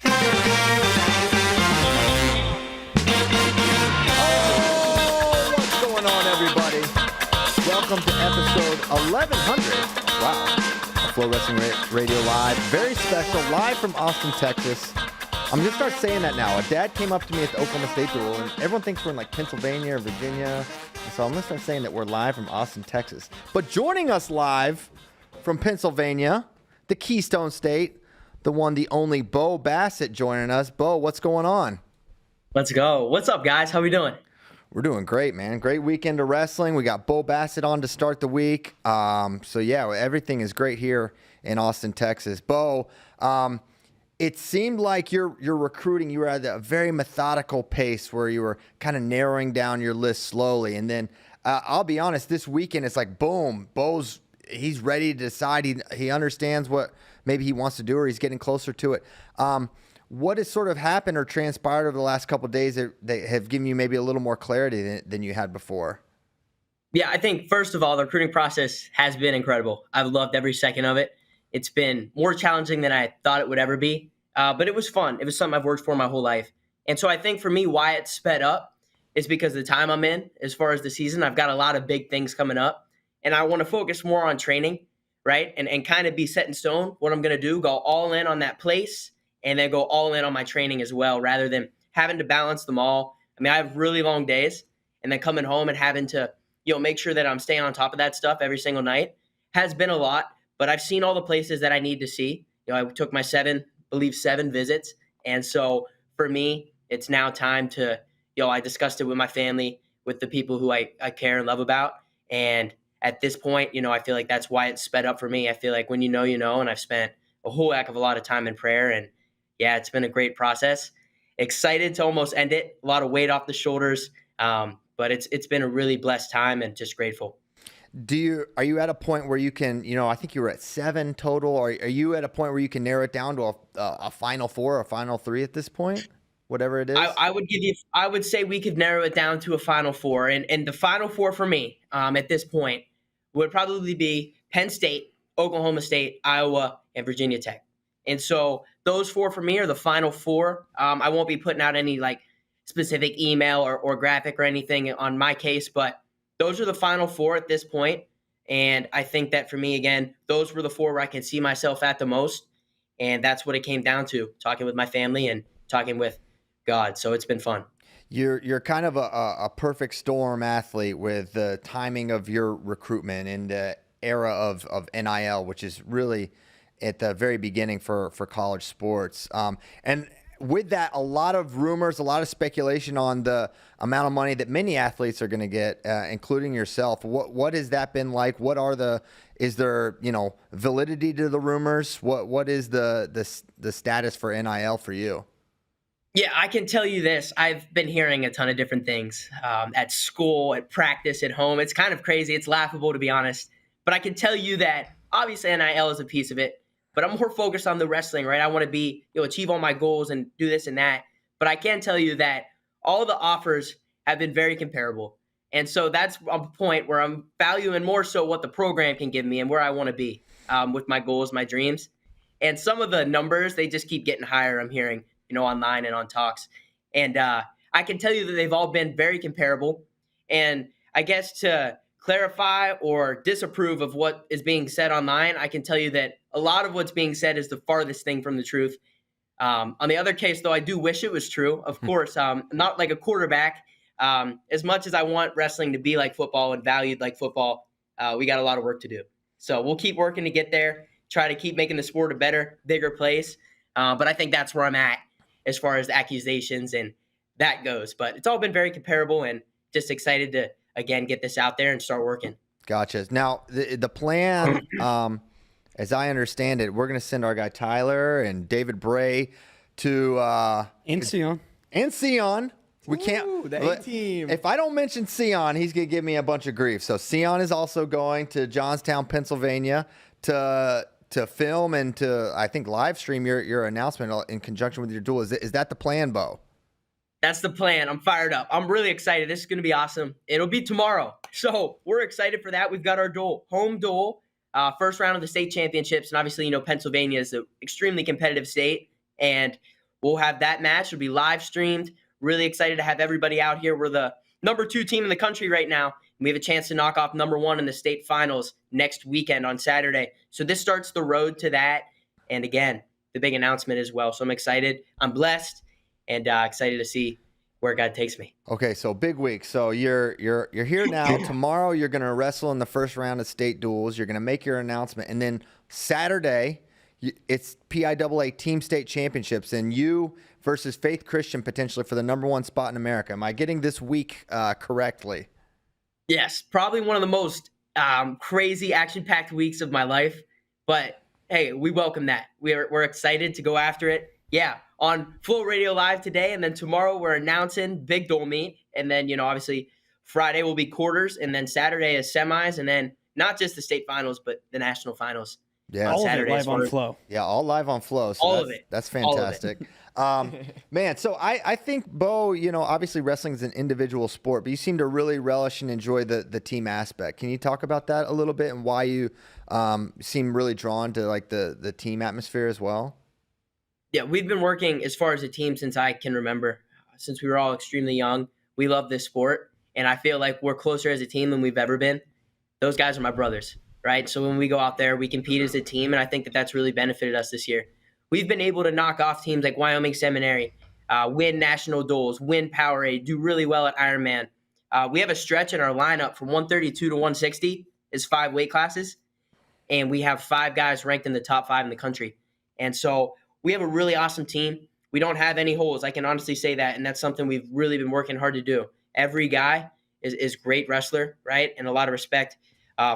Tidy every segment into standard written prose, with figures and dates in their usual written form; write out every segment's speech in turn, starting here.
Oh, what's going on, everybody? Welcome to episode 1100. Wow. Flow Wrestling Radio Live. Very special, live from Austin, Texas. I'm going to start saying that now. A dad came up to me at the Oklahoma State duel, and everyone thinks we're in like Pennsylvania or Virginia. So I'm going to start saying that we're live from Austin, Texas. But joining us live from Pennsylvania, the Keystone State, the one, the only Bo Bassett joining us. Bo, what's going on? Let's go. What's up, guys? How we doing? We're doing great, man. Great weekend of wrestling. We got Bo Bassett on to start the week. So, yeah, everything is great here in Austin, Texas. Bo, it seemed like your recruiting, you were at a very methodical pace where you were kind of narrowing down your list slowly. And then I'll be honest, this weekend it's like, boom, he's ready to decide. He understands what maybe he wants to do or he's getting closer to it. What has sort of happened or transpired over the last couple of days that have given you maybe a little more clarity than you had before? Yeah, I think, first of all, the recruiting process has been incredible. I've loved every second of it. It's been more challenging than I thought it would ever be, but it was fun. It was something I've worked for my whole life. And so I think for me, why it's sped up is because of the time I'm in as far as the season. I've got a lot of big things coming up, and I want to focus more on training, right, and kind of be set in stone what I'm going to do, go all in on that place, and then go all in on my training as well, rather than having to balance them all. I mean, I have really long days, and then coming home and having to, make sure that I'm staying on top of that stuff every single night has been a lot. But I've seen all the places that I need to see. I took my seven visits. And so for me, it's now time to, I discussed it with my family, with the people who I care and love about. And at this point, I feel like that's why it's sped up for me. I feel like when you know, and I've spent a whole heck of a lot of time in prayer, and yeah, it's been a great process. Excited to almost end it. A lot of weight off the shoulders, but it's been a really blessed time and just grateful. Are you at a point where you can, I think you were at 7 total, or are you at a point where you can narrow it down to a Final Four or a Final 3 at this point, whatever it is? I would say we could narrow it down to a Final Four, and the Final Four for me at this point would probably be Penn State, Oklahoma State, Iowa, and Virginia Tech. And so those 4 for me are the Final Four. I won't be putting out any specific email or graphic or anything on my case, but those are the Final Four at this point. And I think that for me, again, those were the 4 where I can see myself at the most. And that's what it came down to, talking with my family and talking with God. So it's been fun. You're kind of a perfect storm athlete with the timing of your recruitment and the era of NIL, which is really at the very beginning for college sports. And with that, a lot of rumors, a lot of speculation on the amount of money that many athletes are going to get, including yourself. What has that been like? Is there, validity to the rumors? What is the status for NIL for you? Yeah, I can tell you this. I've been hearing a ton of different things at school, at practice, at home. It's kind of crazy. It's laughable, to be honest. But I can tell you that obviously NIL is a piece of it. But I'm more focused on the wrestling, right? I want to achieve all my goals and do this and that. But I can tell you that all the offers have been very comparable. And so that's a point where I'm valuing more so what the program can give me and where I want to be with my goals, my dreams. And some of the numbers, they just keep getting higher, I'm hearing, online and on talks. And I can tell you that they've all been very comparable. And I guess to clarify or disapprove of what is being said online, I can tell you that a lot of what's being said is the farthest thing from the truth. On the other case, though, I do wish it was true. Of course, not like a quarterback. As much as I want wrestling to be like football and valued like football, we got a lot of work to do. So we'll keep working to get there, try to keep making the sport a better, bigger place. But I think that's where I'm at as far as accusations and that goes. But it's all been very comparable and just excited to, again, get this out there and start working. Gotcha. Now, the plan, as I understand it, we're going to send our guy Tyler and David Bray to and Sion. We can't. The A-team. If I don't mention Sion, he's going to give me a bunch of grief. So Sion is also going to Johnstown, Pennsylvania, to film and to, I think, live stream your announcement in conjunction with your duel. Is that the plan, Bo? That's the plan. I'm fired up. I'm really excited. This is going to be awesome. It'll be tomorrow. So we're excited for that. We've got our duel, home duel, first round of the state championships. And obviously, Pennsylvania is an extremely competitive state. And we'll have that match. It'll be live streamed. Really excited to have everybody out here. We're the number 2 team in the country right now. We have a chance to knock off number 1 in the state finals next weekend on Saturday. So this starts the road to that. And again, the big announcement as well. So I'm excited. I'm blessed and excited to see where God takes me. Okay, so big week. So you're here now. Tomorrow you're going to wrestle in the first round of state duels. You're going to make your announcement, and then Saturday it's PIAA Team State Championships, and you versus Faith Christian potentially for the number 1 spot in America. Am I getting this week correctly? Yes, probably one of the most crazy action-packed weeks of my life. But hey, we welcome that. We're excited to go after it. Yeah, on Flow Radio Live today, and then tomorrow we're announcing Big Duel Meet, and then obviously Friday will be quarters, and then Saturday is semis, and then not just the state finals, but the national finals. Yeah, all Saturday of it live on Flow. Yeah, all live on Flow. So all of it. That's fantastic. Man, so I think, Bo, obviously wrestling is an individual sport, but you seem to really relish and enjoy the team aspect. Can you talk about that a little bit and why you seem really drawn to like the team atmosphere as well? Yeah, we've been working as far as a team since I can remember, since we were all extremely young. We love this sport, and I feel like we're closer as a team than we've ever been. Those guys are my brothers, right? So when we go out there, we compete as a team, and I think that that's really benefited us this year. We've been able to knock off teams like Wyoming Seminary, win national duels, win Powerade, do really well at Ironman. We have a stretch in our lineup from 132 to 160 is 5 weight classes, and we have 5 guys ranked in the top 5 in the country. And so we have a really awesome team. We don't have any holes. I can honestly say that, and that's something we've really been working hard to do. Every guy is great wrestler, right? And a lot of respect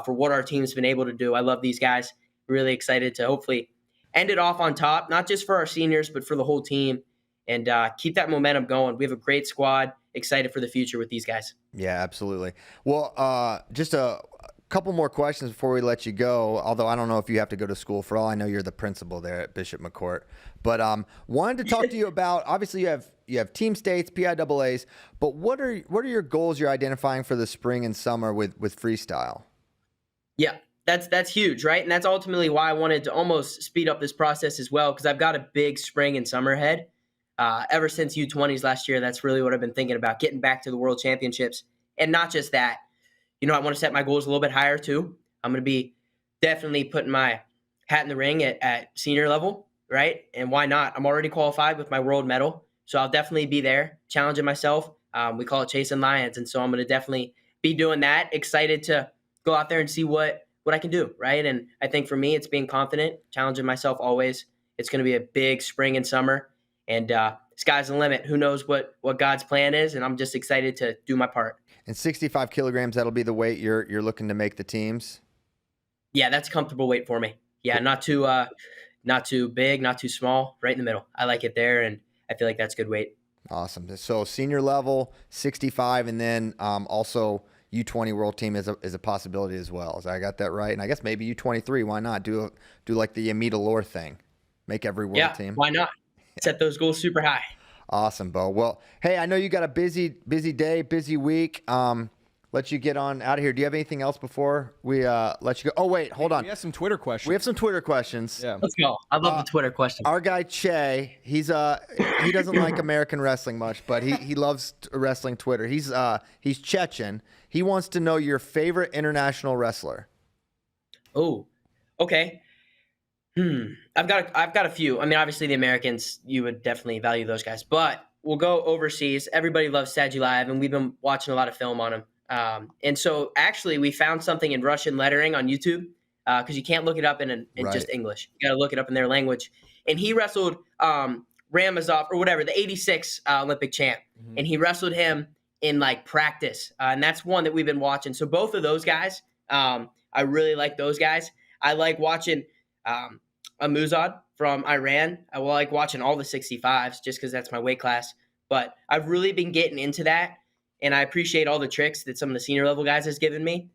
for what our team's been able to do. I love these guys. Really excited to hopefully end it off on top, not just for our seniors, but for the whole team, and keep that momentum going. We have a great squad. Excited for the future with these guys. Yeah, absolutely. Well, just a couple more questions before we let you go, although I don't know if you have to go to school. For all I know, you're the principal there at Bishop McCourt. But wanted to talk to you about, obviously you have team states, PIAAs, but what are your goals you're identifying for the spring and summer with freestyle? Yeah, that's huge, right? And that's ultimately why I wanted to almost speed up this process as well, because I've got a big spring and summer ahead. Ever since U20s last year, that's really what I've been thinking about, getting back to the World Championships. And not just that, I want to set my goals a little bit higher too. I'm going to be definitely putting my hat in the ring at senior level, right? And why not? I'm already qualified with my world medal, so I'll definitely be there, challenging myself. We call it chasing lions, and so I'm going to definitely be doing that. Excited to go out there and see what I can do, right? And I think for me, it's being confident, challenging myself always. It's going to be a big spring and summer, and sky's the limit. Who knows what God's plan is, and I'm just excited to do my part. And 65 kilograms, that'll be the weight you're looking to make the teams? Yeah, that's a comfortable weight for me. Yeah, not too big, not too small, right in the middle. I like it there, and I feel like that's good weight. Awesome. So senior level, 65, and then also U20 world team is a possibility as well. So I got that right? And I guess maybe U23, why not? Do like the Amita Lore thing. Make every world team. Why not? Set those goals super high. Awesome, Bo. Well, hey, I know you got a busy day, busy week. Let you get on out of here. Do you have anything else before we let you go? Oh, wait, hold on. We have some Twitter questions. We have some Twitter questions. Yeah. Let's go. I love the Twitter questions. Our guy Che, he doesn't like American wrestling much, but he loves wrestling Twitter. He's Chechen. He wants to know your favorite international wrestler. Oh, okay. I've got a few. I mean, obviously the Americans, you would definitely value those guys, but we'll go overseas. Everybody loves Sagilayev, and we've been watching a lot of film on him. And so actually we found something in Russian lettering on YouTube, because you can't look it up in Right. just English. You got to look it up in their language. And he wrestled Ramazov or whatever, the 86 Olympic champ. Mm-hmm. And he wrestled him in like practice. And that's one that we've been watching. So both of those guys, I really like those guys. I like watching Amuzad from Iran. I like watching all the 65s just because that's my weight class. But I've really been getting into that, and I appreciate all the tricks that some of the senior level guys has given me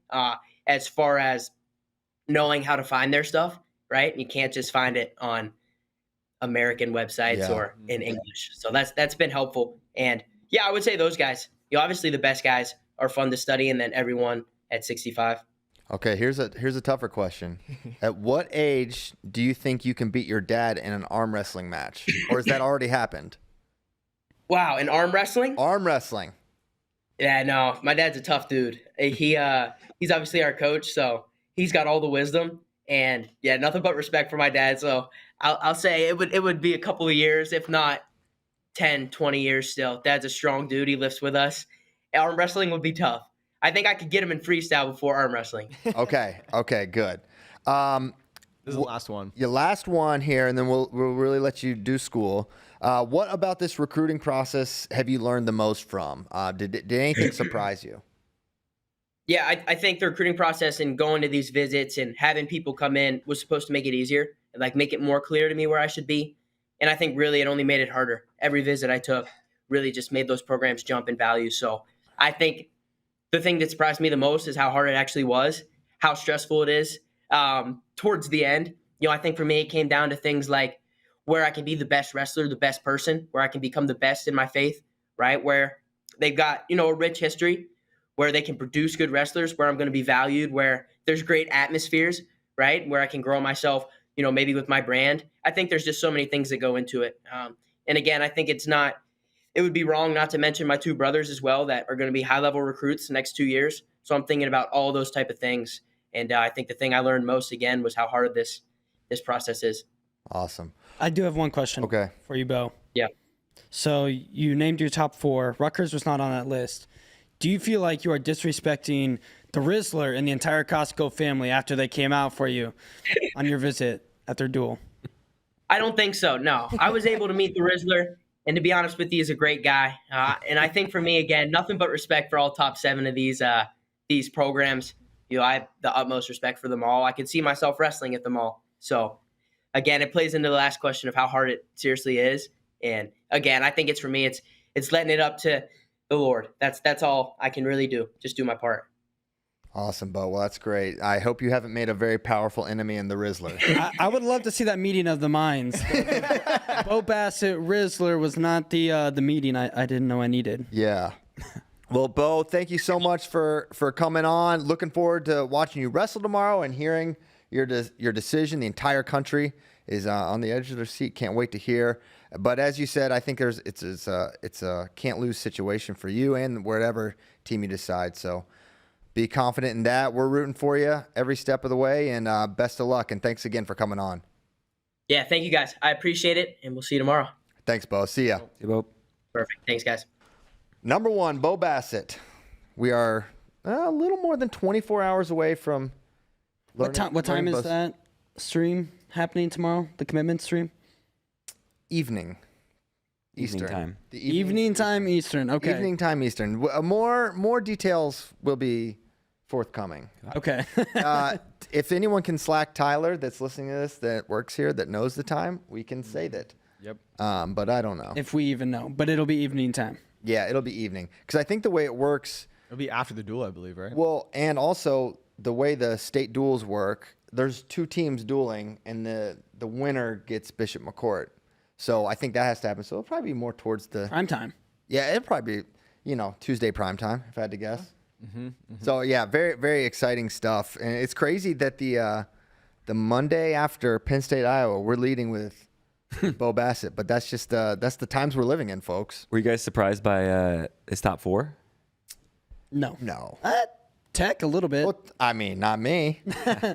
as far as knowing how to find their stuff, right? You can't just find it on American websites or in English. So that's been helpful. And yeah, I would say those guys. Obviously the best guys are fun to study, and then everyone at 65. Okay, here's a tougher question. At what age do you think you can beat your dad in an arm wrestling match? Or has that already happened? Wow, in arm wrestling? Arm wrestling. Yeah, no, my dad's a tough dude. He's obviously our coach, so he's got all the wisdom, and yeah, nothing but respect for my dad. So I'll say it would be a couple of years, if not 10, 20 years still. Dad's a strong dude. He lifts with us. Arm wrestling would be tough. I think I could get him in freestyle before arm wrestling. Okay, good. This is the last one. Your last one here, and then we'll really let you do school. What about this recruiting process have you learned the most from? Did anything surprise you? Yeah, I think the recruiting process and going to these visits and having people come in was supposed to make it easier and like make it more clear to me where I should be. And I think really it only made it harder. Every visit I took really just made those programs jump in value. So I think the thing that surprised me the most is how hard it actually was, how stressful it is towards the end. I think for me it came down to things like where I can be the best wrestler, the best person, where I can become the best in my faith, right? Where they've got, a rich history, where they can produce good wrestlers, where I'm going to be valued, where there's great atmospheres, right? Where I can grow myself, maybe with my brand. I think there's just so many things that go into it. And again, I think it would be wrong not to mention my two brothers as well that are going to be high-level recruits the next 2 years. So I'm thinking about all those type of things. And I think the thing I learned most, again, was how hard this process is. Awesome. I do have one question for you, Bo. Yeah. So you named your top 4. Rutgers was not on that list. Do you feel like you are disrespecting the Rizzler and the entire Costco family after they came out for you on your visit at their duel? I don't think so, no. I was able to meet the Rizzler, and to be honest with you, he's a great guy. And I think for me, again, nothing but respect for all top 7 of these programs. I have the utmost respect for them all. I can see myself wrestling at them all. So, again, it plays into the last question of how hard it seriously is. And, again, I think it's for me, it's letting it up to the Lord. That's all I can really do. Just do my part. Awesome, Bo. Well, that's great. I hope you haven't made a very powerful enemy in the Rizzler. I would love to see that meeting of the minds. Bo Bassett, Rizzler was not the meeting I didn't know I needed. Yeah. Well, Bo, thank you so much for coming on. Looking forward to watching you wrestle tomorrow and hearing your decision. The entire country is on the edge of their seat. Can't wait to hear. But as you said, I think it's a can't lose situation for you and whatever team you decide. So be confident in that. We're rooting for you every step of the way, and best of luck. And thanks again for coming on. Yeah, thank you guys. I appreciate it, and we'll see you tomorrow. Thanks, Bo. See ya. See you, Bo. Perfect. Thanks, guys. Number 1, Bo Bassett. We are a little more than 24 hours away from learning. What time is that stream happening tomorrow? The commitment stream? Evening. Eastern time. The Evening time Eastern. Okay. Evening time Eastern. More details will be forthcoming. Okay. If anyone can slack Tyler that's listening to this, that works here, that knows the time, we can say that. Yep. But I don't know. If we even know. But it'll be evening time. Yeah, it'll be evening. Because I think the way it works. It'll be after the duel, I believe, right? Well, and also the way the state duels work, there's 2 teams dueling, and the winner gets Bishop McCourt. So I think that has to happen. So it'll probably be more towards the Prime time. Yeah, it'll probably be, Tuesday prime time, if I had to guess. So yeah, very, very exciting stuff. And it's crazy that the Monday after Penn State, Iowa, we're leading with Bo Bassett. But that's just that's the times we're living in, folks. Were you guys surprised by his top 4? No. No. Tech, a little bit. Well, I mean, not me,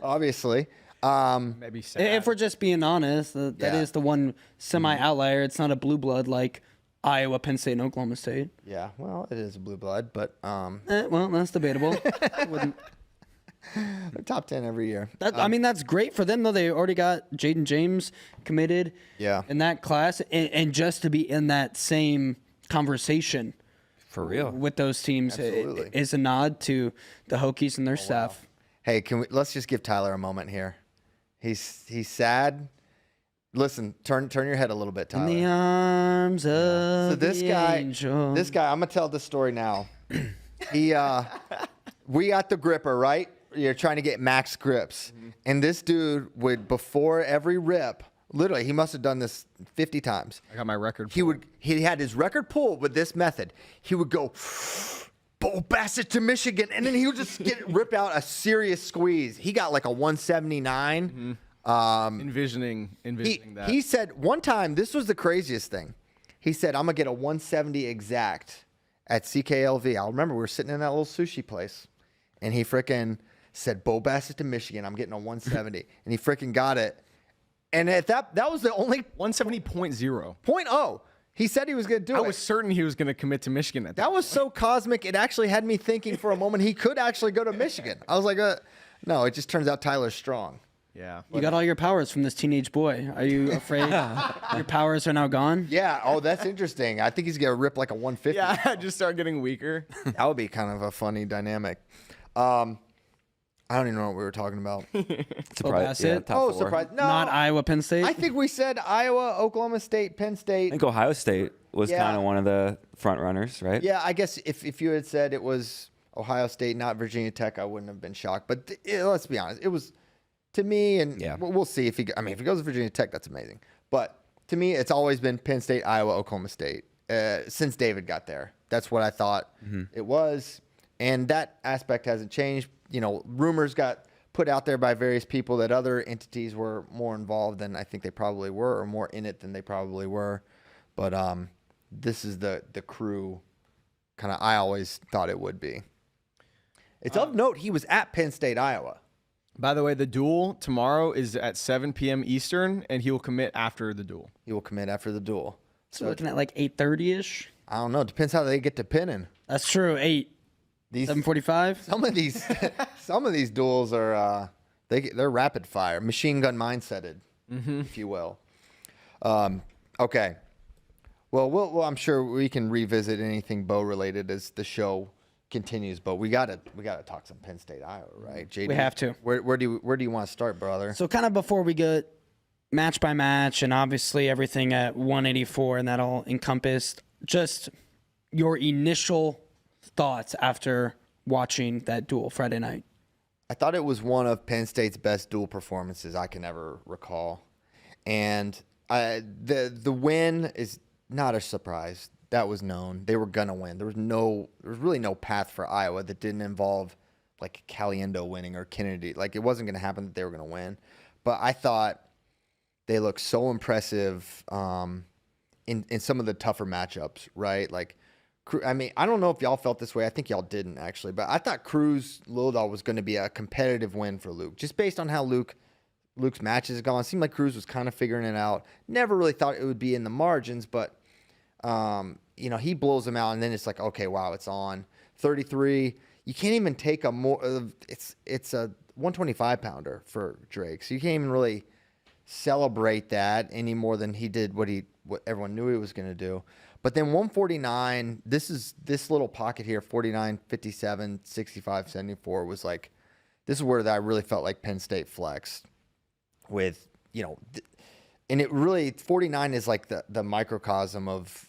obviously. Maybe sad. If we're just being honest, that is the one semi-outlier. It's not a blue blood like Iowa, Penn State, and Oklahoma State. Yeah, well, it is a blue blood, but Well, that's debatable. they're top 10 every year. I mean, that's great for them, though. They already got Jaden James committed in that class. And just to be in that same conversation For real. with those teams is a nod to the Hokies and their staff. Wow. Hey, let's just give Tyler a moment here. He's sad. Listen, turn your head a little bit, Tyler. In the arms of So this the guy, angel. I'm gonna tell this story now. We got the gripper, right? You're trying to get max grips, and this dude would, before every rip, literally, he must have done this 50 times. I got my record. He had his record pull with this method. He would go Bo Bassett to Michigan, and then he would just rip out a serious squeeze. He got like a 179. Envisioning that. He said one time, this was the craziest thing. He said, I'm going to get a 170 exact at CKLV. I'll remember we were sitting in that little sushi place, and he freaking said, Bo Bassett to Michigan, I'm getting a 170. And he freaking got it. And at that was the only 170.0. 0.0. He said he was going to do it. I was certain he was going to commit to Michigan at that. That was so cosmic. It actually had me thinking for a moment he could actually go to Michigan. I was like, no, it just turns out Tyler's strong. Yeah. You got all your powers from this teenage boy. Are you afraid your powers are now gone? Yeah. Oh, that's interesting. I think he's going to rip like a 150. Yeah, I just start getting weaker. That would be kind of a funny dynamic. I don't even know what we were talking about. Bassett? Yeah, top 4. Surprise. No. Not Iowa, Penn State? I think we said Iowa, Oklahoma State, Penn I State. think Ohio State was Yeah. kind of one of the front runners, right? Yeah, I guess if you had said it was Ohio State, not Virginia Tech, I wouldn't have been shocked. But let's be honest, it was to me, and Yeah. we'll see if he. I mean, if he goes to Virginia Tech, that's amazing. But to me, it's always been Penn State, Iowa, Oklahoma State since David got there. That's what I thought it was, and that aspect hasn't changed. You know, rumors got put out there by various people that other entities were more involved than I think they probably were, or more in it than they probably were. But this is the crew kind of I always thought it would be. It's of note he was at Penn State, Iowa. By the way, the duel tomorrow is at 7 p.m. Eastern, and he will commit after the duel. He will commit after the duel. So looking at like 8:30ish. I don't know. Depends how they get to pinning. That's true. 7:45. Some of these duels are they're rapid fire, machine gun mindseted, if you will. Okay. Well, I'm sure we can revisit anything Bo related as the show continues, but we gotta talk some Penn State, Iowa, right? JD, We have to. Where do you want to start, brother? So kind of before we get match by match, and obviously everything at 184, and that all encompassed, just your initial thoughts after watching that duel Friday night. I thought it was one of Penn State's best dual performances I can ever recall. And the win is not a surprise. That was known. They were going to win. There was really no path for Iowa that didn't involve like Caliendo winning or Kennedy. Like it wasn't going to happen that they were going to win. But I thought they looked so impressive in some of the tougher matchups, right? Like, I mean, I don't know if y'all felt this way. I think y'all didn't actually, but I thought Cruz-Lildahl was going to be a competitive win for Luke, just based on how Luke's matches gone. It seemed like Cruz was kind of figuring it out. Never really thought it would be in the margins, but he blows him out, and then it's like, okay, wow, it's on. 33. You can't even take a more. It's a 125 pounder for Drake, so you can't even really celebrate that any more than he did what everyone knew he was going to do. But then 149, this little pocket here, 49, 57, 65, 74 was like, this is where I really felt like Penn State flexed with, and it really, 49 is like the microcosm of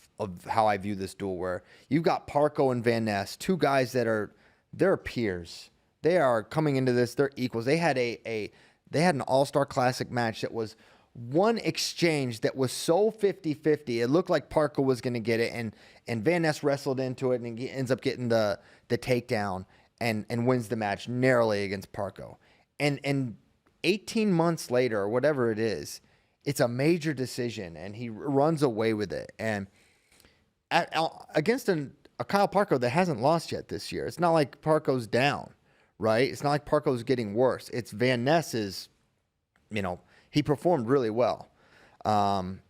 how I view this duel, where you've got Parko and Van Ness, two guys they're peers. They are coming into this, they're equals. They had an all-star classic match that was one exchange that was so 50-50. It looked like Parker was going to get it, and Van Ness wrestled into it, and he ends up getting the takedown and wins the match narrowly against Parko. And 18 months later, or whatever it is, it's a major decision, and he runs away with it. And against a Kyle Parko that hasn't lost yet this year. It's not like Parko's down, right? It's not like Parko's getting worse. It's Van Ness's, he performed really well. And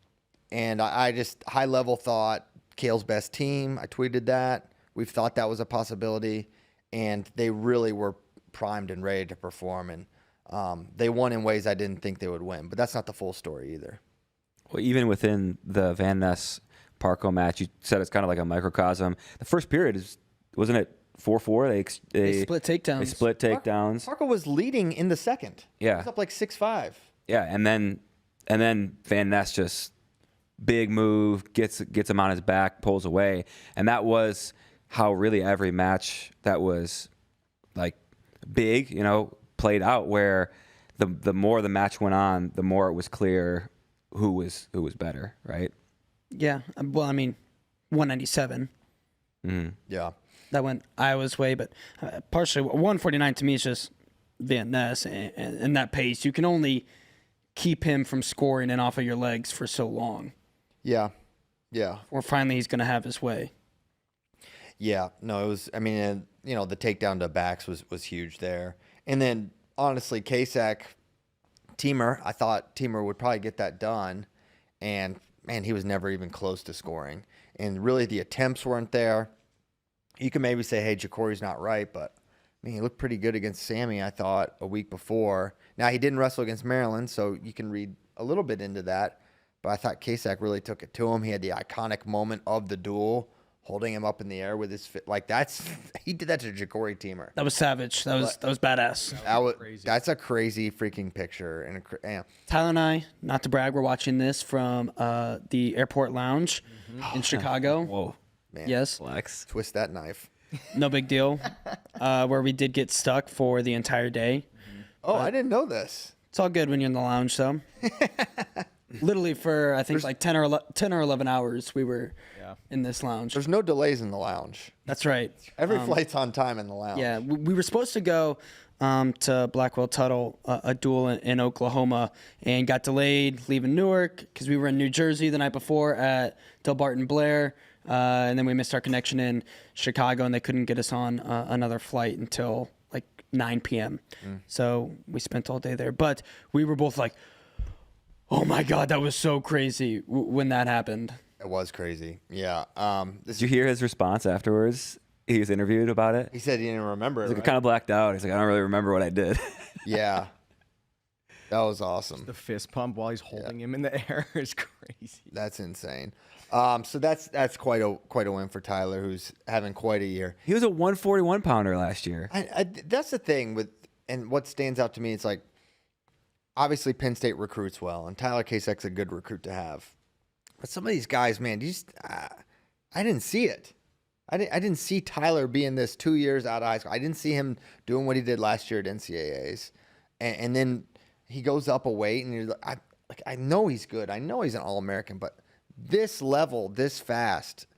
I just high level thought Kale's best team. I tweeted that. We've thought that was a possibility, and they really were primed and ready to perform. And they won in ways I didn't think they would win, but that's not the full story either. Well, even within the Van Ness Parko match, you said it's kind of like a microcosm. The first period wasn't it 4-4? They split takedowns. They split takedowns. Parko was leading in the second. Yeah. He was up like 6-5. Yeah, and then Van Ness just big move, gets him on his back, pulls away, and that was how really every match that was like big, played out. Where the more the match went on, the more it was clear who was better, right? Yeah. Well, I mean, 197. Yeah. that went Iowa's way, but partially 149 to me is just Van Ness and that pace. You can only keep him from scoring and off of your legs for so long. Yeah. Or finally he's going to have his way. Yeah, no, it was. I mean, the takedown to backs was huge there, and then honestly, Kasek, Teamer, I thought Teamer would probably get that done, and man, he was never even close to scoring, and really the attempts weren't there. You can maybe say, hey, Jacory's not right, but I mean, he looked pretty good against Sammy, I thought, a week before. Now he didn't wrestle against Maryland, so you can read a little bit into that, but I thought Kasek really took it to him. He had the iconic moment of the duel, holding him up in the air with his fit. Like he did that to Jacory Teamer. That was savage. That was badass. That's a crazy freaking picture. And Tyler and I, not to brag, we're watching this from the airport lounge in Chicago. Whoa. Man, Yes. Flex. twist that knife. No big deal. Where we did get stuck for the entire day. Oh, I didn't know this. It's all good when you're in the lounge, though. Literally for, I think, like 10 or 11 hours we were in this lounge. There's no delays in the lounge. That's right. Every flight's on time in the lounge. Yeah, we were supposed to go to Blackwell Tuttle, a duel in Oklahoma, and got delayed leaving Newark because we were in New Jersey the night before at Del Barton Blair, and then we missed our connection in Chicago, and they couldn't get us on another flight until like 9 p.m. So we spent all day there. But we were both like, oh my God, that was so crazy when that happened. It was crazy. Yeah. Did you hear his response afterwards? He was interviewed about it. He said he didn't remember it. Like, Right? I kind of blacked out. He's like, I don't really remember what I did. Yeah. That was awesome. The fist pump while he's holding him in the air is crazy. That's insane. So that's quite a win for Tyler, who's having quite a year. He was a 141 pounder last year. That's the thing and what stands out to me. It's like, obviously Penn State recruits well, and Tyler Kasek's a good recruit to have. But some of these guys, man, I didn't see it. I didn't see Tyler being this 2 years out of high school. I didn't see him doing what he did last year at NCAAs, and then he goes up a weight, and you're like, I know he's good. I know he's an All-American, but this level, this fast,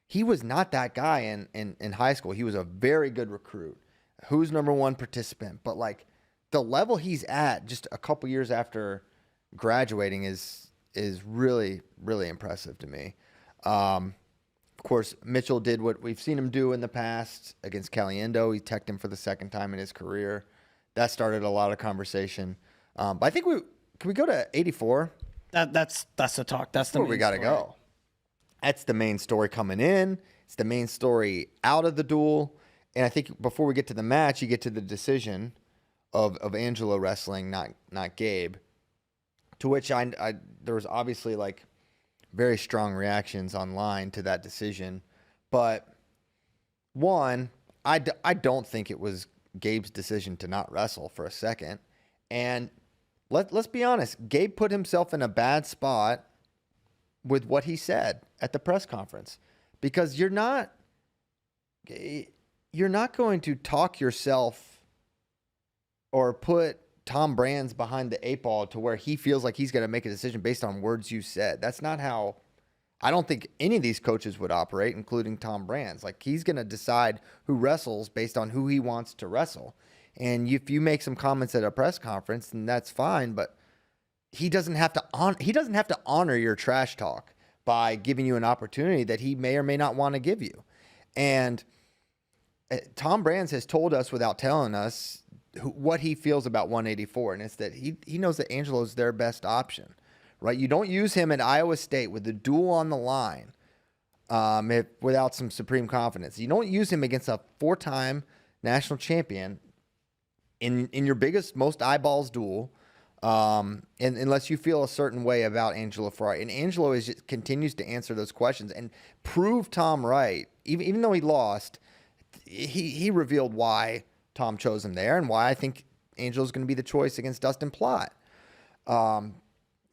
he was not that guy in high school. He was a very good recruit, who's number one participant, but like the level he's at just a couple years after graduating is really, really impressive to me. Of course, Mitchell did what we've seen him do in the past against Caliendo. He teched him for the second time in his career. That started a lot of conversation. But I think can we go to 84? That's the talk. That's the Where main we got to story. go. That's the main story coming in. It's the main story out of the duel. And I think before we get to the match, you get to the decision of Angelo wrestling, not Gabe. To which there was obviously like very strong reactions online to that decision. But one, I don't think it was Gabe's decision to not wrestle for a second. And let's be honest, Gabe put himself in a bad spot with what he said at the press conference, because you're not going to talk yourself or put Tom Brands behind the 8 ball to where he feels like he's going to make a decision based on words you said. That's not how I don't think any of these coaches would operate, including Tom Brands. Like, he's going to decide who wrestles based on who he wants to wrestle. And if you make some comments at a press conference, then that's fine, but he doesn't have to honor your trash talk by giving you an opportunity that he may or may not want to give you. And Tom Brands has told us without telling us what he feels about 184, and it's that he knows that Angelo's their best option, right? You don't use him at Iowa State with the duel on the line without some supreme confidence. You don't use him against a 4-time national champion in your biggest, most eyeballs duel, and unless you feel a certain way about Angelo Ferrari. And Angelo continues to answer those questions and prove Tom right. Even though he lost, he revealed why Tom chose him there and why I think Angelo's going to be the choice against Dustin Plott.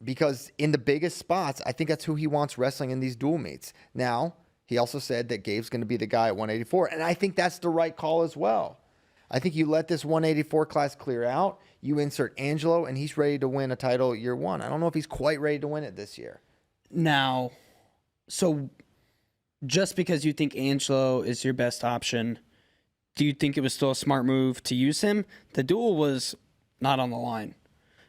Because in the biggest spots, I think that's who he wants wrestling in these dual meets. Now, he also said that Gabe's going to be the guy at 184, and I think that's the right call as well. I think you let this 184 class clear out, you insert Angelo, and he's ready to win a title year one. I don't know if he's quite ready to win it this year. Now, so just because you think Angelo is your best option, do you think it was still a smart move to use him? The duel was not on the line.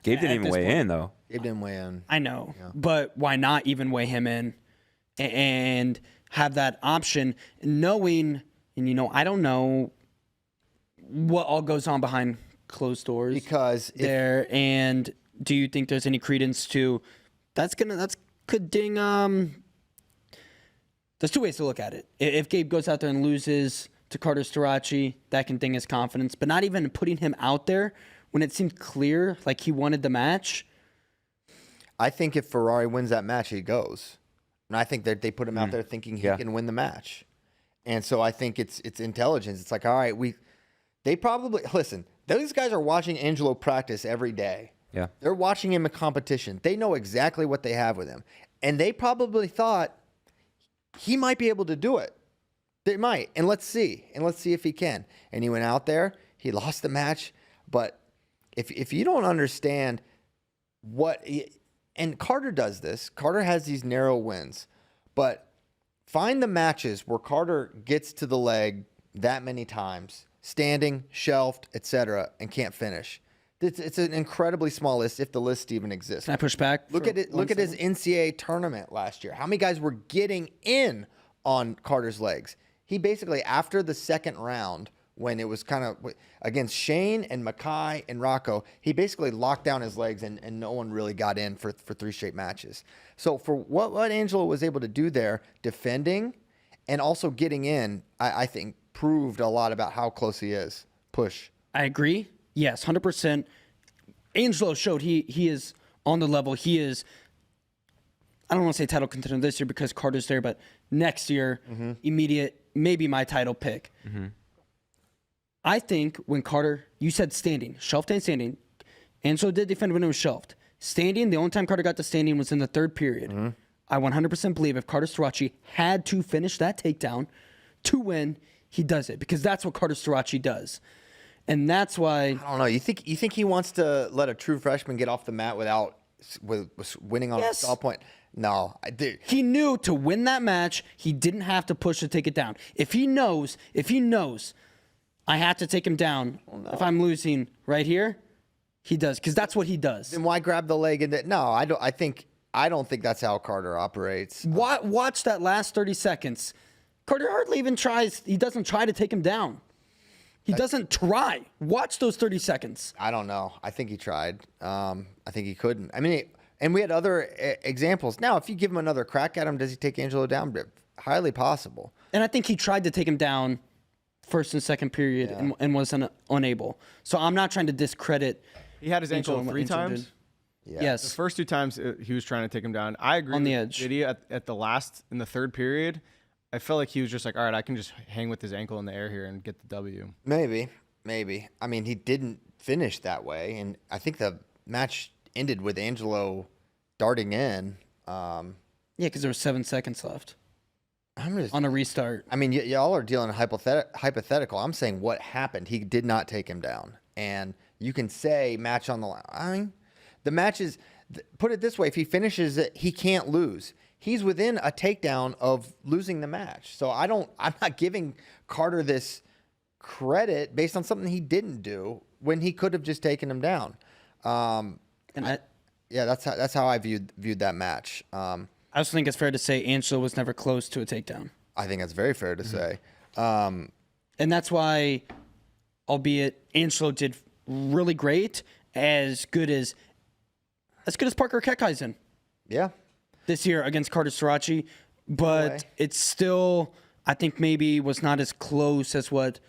Gabe didn't At even this weigh point. in though. It didn't weigh in. I know, but why not even weigh him in and have that option, knowing, and I don't know what all goes on behind closed doors Because there. And do you think there's any credence to that's could ding? There's two ways to look at it. If Gabe goes out there and loses to Carter Storaci, that can ding his confidence. But not even putting him out there when it seemed clear like he wanted the match. I think if Ferrari wins that match, he goes. And I think that they put him out there thinking he can win the match. And so I think it's intelligence. It's like, all right, they probably listen. Those guys are watching Angelo practice every day. Yeah. They're watching him in competition. They know exactly what they have with him. And they probably thought he might be able to do it. They might. And let's see. And let's see if he can. And he went out there. He lost the match. But if you don't understand and Carter does this. Carter has these narrow wins. But find the matches where Carter gets to the leg that many times, standing, shelved, etc., and can't finish. It's an incredibly small list, if the list even exists. Can I push back? Look at it. Look at his NCAA tournament last year. How many guys were getting in on Carter's legs? He basically, after the second round, when it was kind of against Shane and Mackay and Rocco, he basically locked down his legs and no one really got in for 3 straight matches. So for what Angelo was able to do there, defending and also getting in, I think proved a lot about how close he is. Push. I agree. Yes, 100%. Angelo showed he is on the level. He is, I don't want to say title contender this year because Carter's there, but next year, immediate, maybe my title pick. I think when Carter, you said standing, shelved and standing. Angelo did defend when it was shelved. Standing, the only time Carter got to standing was in the third period. I 100% believe if Carter Storaci had to finish that takedown to win, he does it because that's what Carter Storaci does. And that's why I don't know. You think he wants to let a true freshman get off the mat with winning on a stall point? No, I did. he knew to win that match, he didn't have to push to take it down. If he knows I have to take him down if I'm losing right here, he does because that's what he does. Then why grab the leg and no? I don't think that's how Carter operates. Watch that last 30 seconds. Carter hardly even tries. He doesn't try to take him down. He doesn't try. Watch those 30 seconds. I don't know. I think he tried. I think he couldn't. I mean, and we had other examples. Now, if you give him another crack at him, does he take Angelo down? Highly possible. And I think he tried to take him down first and second period and was unable. So I'm not trying to discredit. He had his ankle Angelo and what 3 Angelo times. did. Yeah. Yes. The first 2 times he was trying to take him down. I agree On the with edge. Diddy at the last in the third period. I felt like he was just like, all right, I can just hang with his ankle in the air here and get the W. Maybe. I mean, he didn't finish that way, and I think the match ended with Angelo darting in. Yeah, because there was 7 seconds left I'm just. on a restart. I mean, y'all are dealing hypothetical. I'm saying what happened. He did not take him down, and you can say match on the line. I mean, the match is. Put it this way: if he finishes it, he can't lose. He's within a takedown of losing the match. So I'm not giving Carter this credit based on something he didn't do when he could have just taken him down. That's how I viewed that match. I also think it's fair to say Angelo was never close to a takedown. I think that's very fair to say. And that's why, albeit Angelo did really great, as good as Parker Keckheisen. Yeah. This year against Carter Storaci, but it's still, I think maybe was not as close as what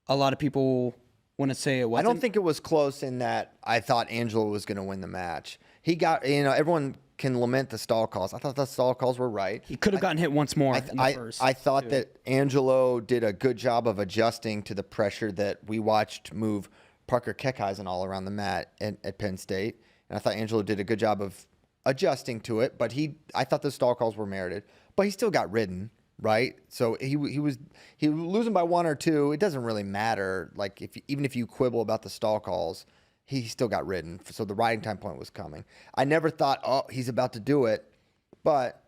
a lot of people want to say it was. I don't think it was close in that I thought Angelo was going to win the match. He got, everyone can lament the stall calls. I thought the stall calls were right. He could have gotten hit once more in the first. I thought that Angelo did a good job of adjusting to the pressure that we watched move Parker Keckheisen all around the mat at Penn State. And I thought Angelo did a good job of adjusting to it, but I thought the stall calls were merited, but he still got ridden, right? So he was losing by 1 or 2. It doesn't really matter. Like even if you quibble about the stall calls, he still got ridden. So the riding time point was coming. I never thought, oh, he's about to do it, but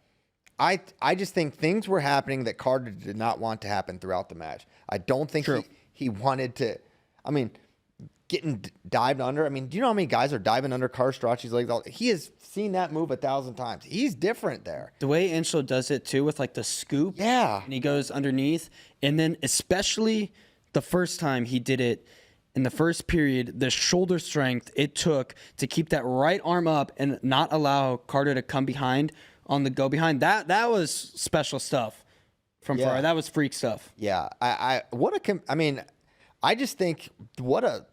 I just think things were happening that Carter did not want to happen throughout the match. I don't think he wanted to. I mean, getting dived under. I mean, do you know how many guys are diving under Strachey's legs? He has seen that move 1,000 times. He's different there. The way Angelo does it too, with like the scoop. Yeah. And he goes underneath, and then especially the first time he did it in the first period, the shoulder strength it took to keep that right arm up and not allow Carter to come behind on the go behind. That was special stuff from Ferrari. That was freak stuff. Yeah. I just think what a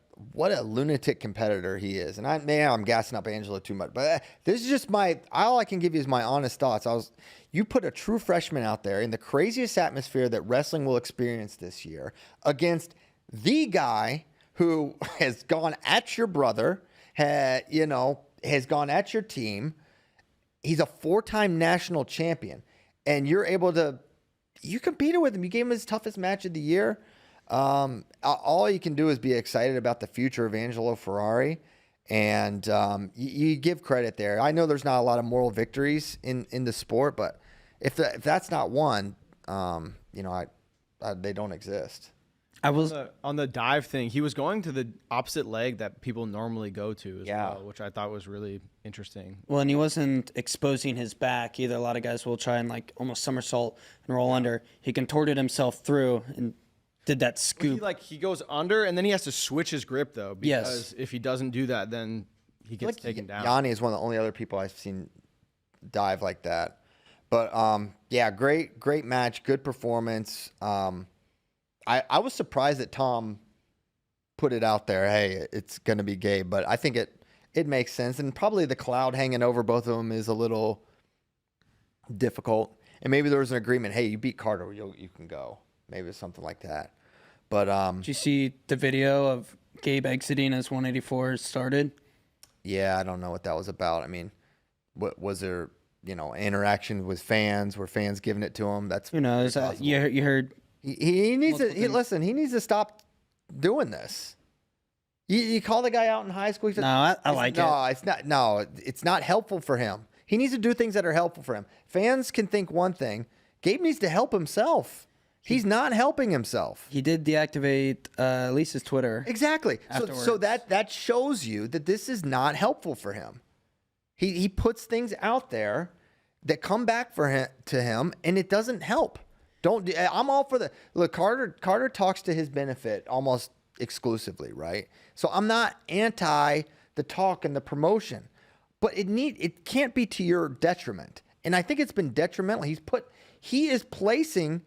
lunatic competitor he is. And I'm gassing up Angelo too much, but this is just all I can give you is my honest thoughts. You put a true freshman out there in the craziest atmosphere that wrestling will experience this year against the guy who has gone at your brother, has gone at your team. He's a 4-time national champion, and you're able to, you competed with him. You gave him his toughest match of the year. All you can do is be excited about the future of Angelo Ferrari, and you give credit there. I know there's not a lot of moral victories in the sport, but if that's not one, they don't exist. I was on the dive thing. He was going to the opposite leg that people normally go to as Yeah. well, which I thought was really interesting. well, and he wasn't exposing his back either. A lot of guys will try and like almost somersault and roll under. He contorted himself through and did that scoop. He goes under and then he has to switch his grip though, Yes. because if he doesn't do that, then he gets taken down. Yanni is one of the only other people I've seen dive like that. But great match, good performance. I was surprised that Tom put it out there. Hey, it's going to be Gabe, but I think it makes sense. And probably the cloud hanging over both of them is a little difficult. And maybe there was an agreement. Hey, you beat Carter, you can go. Maybe it's something like that. But Did you see the video of Gabe exiting as 184 started? yeah, I don't know what that was about. I mean, what was there? Interaction with fans? Were fans giving it to him? That's Who knows? You heard. He needs to Multiple listen. He needs to stop doing this. You call the guy out in high school. No, I like it. No, it's not. No, it's not helpful for him. He needs to do things that are helpful for him. Fans can think one thing. Gabe needs to help himself. He's not helping himself. He did deactivate Lisa's Twitter. Exactly. So Afterwards. that shows you that this is not helpful for him. He puts things out there that come back to him, and it doesn't help. I'm all for look. Carter talks to his benefit almost exclusively, right? So I'm not anti the talk and the promotion, but it can't be to your detriment. And I think it's been detrimental. He is placing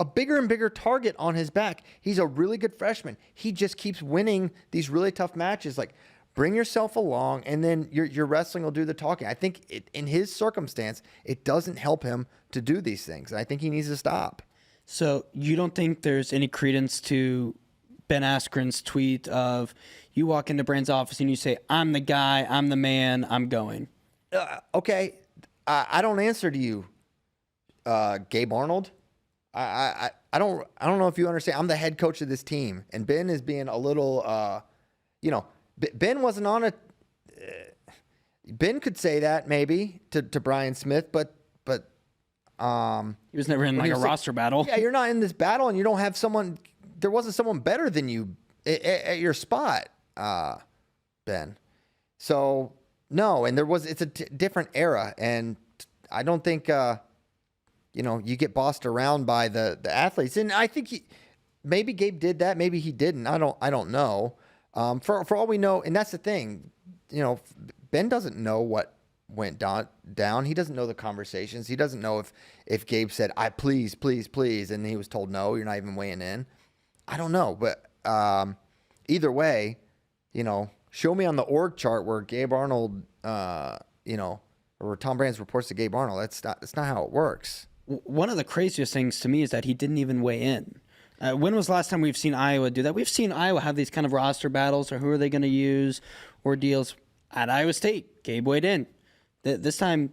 a bigger and bigger target on his back. He's a really good freshman. He just keeps winning these really tough matches. Like, bring yourself along, and then your wrestling will do the talking. I think in his circumstance, it doesn't help him to do these things. And I think he needs to stop. So you don't think there's any credence to Ben Askren's tweet of you walk into Brand's office and you say, "I'm the guy, I'm the man, I'm going." Okay, I don't answer to you, Gabe Arnold. I don't know if you understand. I'm the head coach of this team, and Ben is being a little, Ben wasn't on it. Ben could say that maybe to Brian Smith, but He was never in like a roster battle. yeah, you're not in this battle, and you don't have someone. There wasn't someone better than you at your spot, Ben. So no, and it's a different era, and I don't think you get bossed around by the athletes, and I think maybe Gabe did that, maybe he didn't. I don't know. For all we know, and that's the thing, Ben doesn't know what went down. He doesn't know the conversations. He doesn't know if Gabe said, please, and he was told, no, you're not even weighing in. I don't know. But either way, show me on the org chart where Gabe Arnold, or Tom Brands reports to Gabe Arnold. That's not how it works. One of the craziest things to me is that he didn't even weigh in. When was the last time we've seen Iowa do that? We've seen Iowa have these kind of roster battles, or who are they going to use, or deals. At Iowa State, Gabe weighed in. This time,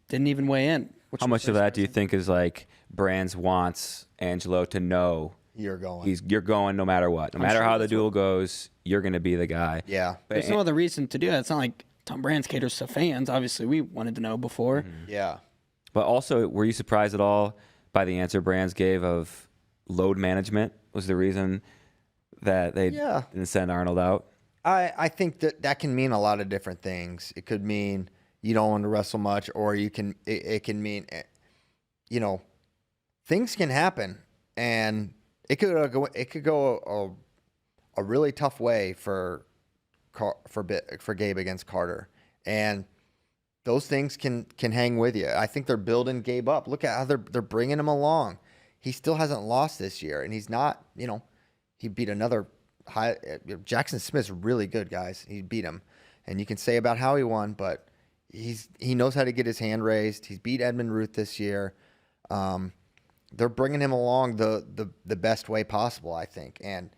didn't even weigh in. How much of that do you think is like Brands wants Angelo to know You're going. you're going no matter what, no matter how the duel goes, you're going to be the guy. Yeah. There's no other reason to do that. It's not like Tom Brands caters to fans. Obviously, we wanted to know before. Yeah. But also, were you surprised at all by the answer Brands gave of load management was the reason that they didn't send Arnold out? I think that can mean a lot of different things. It could mean you don't want to wrestle much, or it can mean, things can happen, and it could go a really tough way for Gabe against Carter, and those things can hang with you. I think they're building Gabe up. Look at how they're bringing him along. He still hasn't lost this year, and he's not. He beat another high. Jackson Smith's really good, guys. He beat him, and you can say about how he won, but he knows how to get his hand raised. He's beat Edmund Ruth this year. They're bringing him along the best way possible, I think. And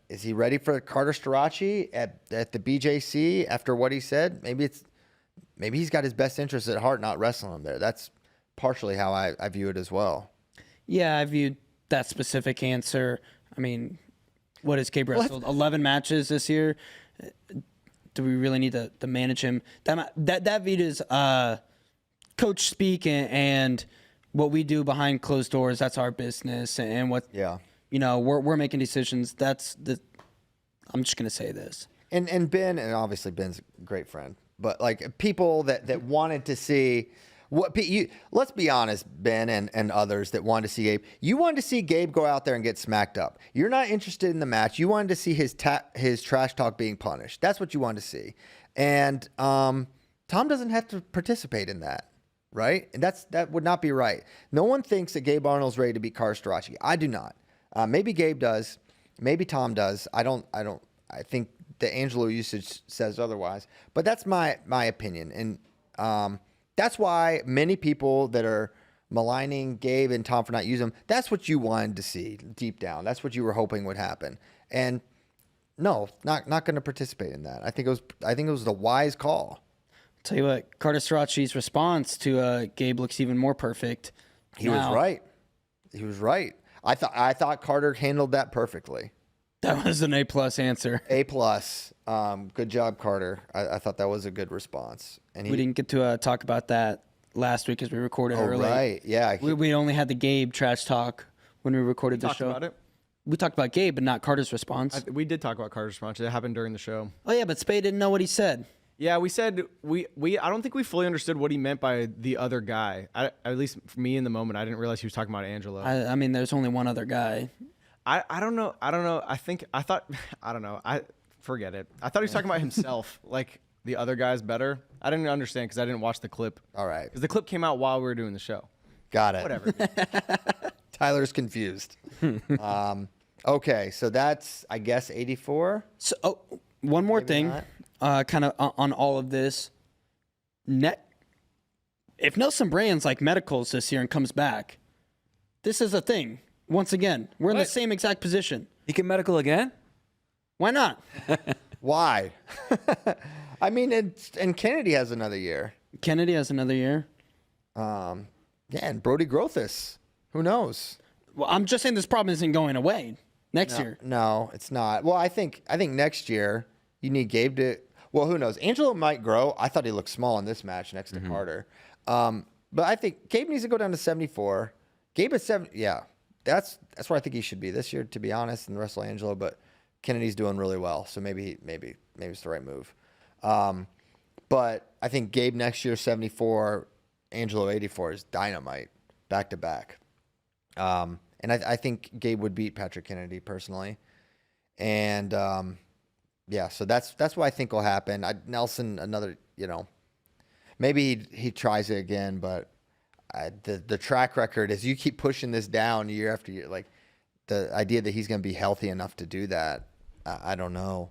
is he ready for Carter Starachi at the BJC after what he said? Maybe he's got his best interests at heart, not wrestling him there. That's partially how I view it as well. Yeah, I viewed that specific answer. I mean, what has Gabe wrestled? 11 matches this year. Do we really need to manage him? That Vita's coach speak and what we do behind closed doors. That's our business, and what we're making decisions. I'm just gonna say this. And Ben, and obviously Ben's a great friend, but like people that wanted to see. Let's be honest, Ben and others that wanted to see Gabe. You wanted to see Gabe go out there and get smacked up. You're not interested in the match. You wanted to see his trash talk being punished. That's what you wanted to see. And Tom doesn't have to participate in that, right? And that would not be right. No one thinks that Gabe Arnold's ready to beat Carter Starachi. I do not. Maybe Gabe does. Maybe Tom does. I don't. I think the Angelo usage says otherwise. But that's my opinion. And that's why many people that are maligning Gabe and Tom for not using him, that's what you wanted to see deep down. That's what you were hoping would happen. And no, not going to participate in that. I think it was the wise call. I'll tell you what, Carter Starachi's response to Gabe looks even more perfect. He was right. I thought Carter handled that perfectly. That was an A+ answer. A+. Good job, Carter. I thought that was a good response. And we didn't get to talk about that last week because we recorded early. Right, yeah. We only had the Gabe trash talk when we recorded the show. About it? We talked about Gabe, but not Carter's response. We did talk about Carter's response. It happened during the show. Oh yeah, but Spade didn't know what he said. Yeah, we said we I don't think we fully understood what he meant by the other guy. At least for me in the moment, I didn't realize he was talking about Angelo. I mean, there's only one other guy. I don't know. I don't know. Forget it. I thought he was talking about himself. Like the other guy's better. I didn't understand because I didn't watch the clip. All right. Because the clip came out while we were doing the show. Got it. Whatever. Tyler's confused. Okay, so that's, I guess, 84. So one more thing, kind of on all of this. If Mesenbrink's like medicals this year and comes back, this is a thing. Once again, we're in the same exact position. He can medical again? Why not? Why? I mean, and Kennedy has another year. Kennedy has another year. Yeah, and Brody Grothus. Who knows? Well, I'm just saying this problem isn't going away next year. No, it's not. Well, I think next year you need Gabe to. Well, who knows? Angelo might grow. I thought he looked small in this match next to Carter. But I think Gabe needs to go down to 74. Gabe at 7. Yeah, that's where I think he should be this year, to be honest, and wrestle Angelo. But Kennedy's doing really well, so maybe it's the right move. But I think Gabe next year 74, Angelo 84 is dynamite back to back. And I think Gabe would beat Patrick Kennedy personally. And yeah, so that's what I think will happen. Nelson, another, maybe he tries it again, but the track record is you keep pushing this down year after year. Like the idea that he's going to be healthy enough to do that, I don't know.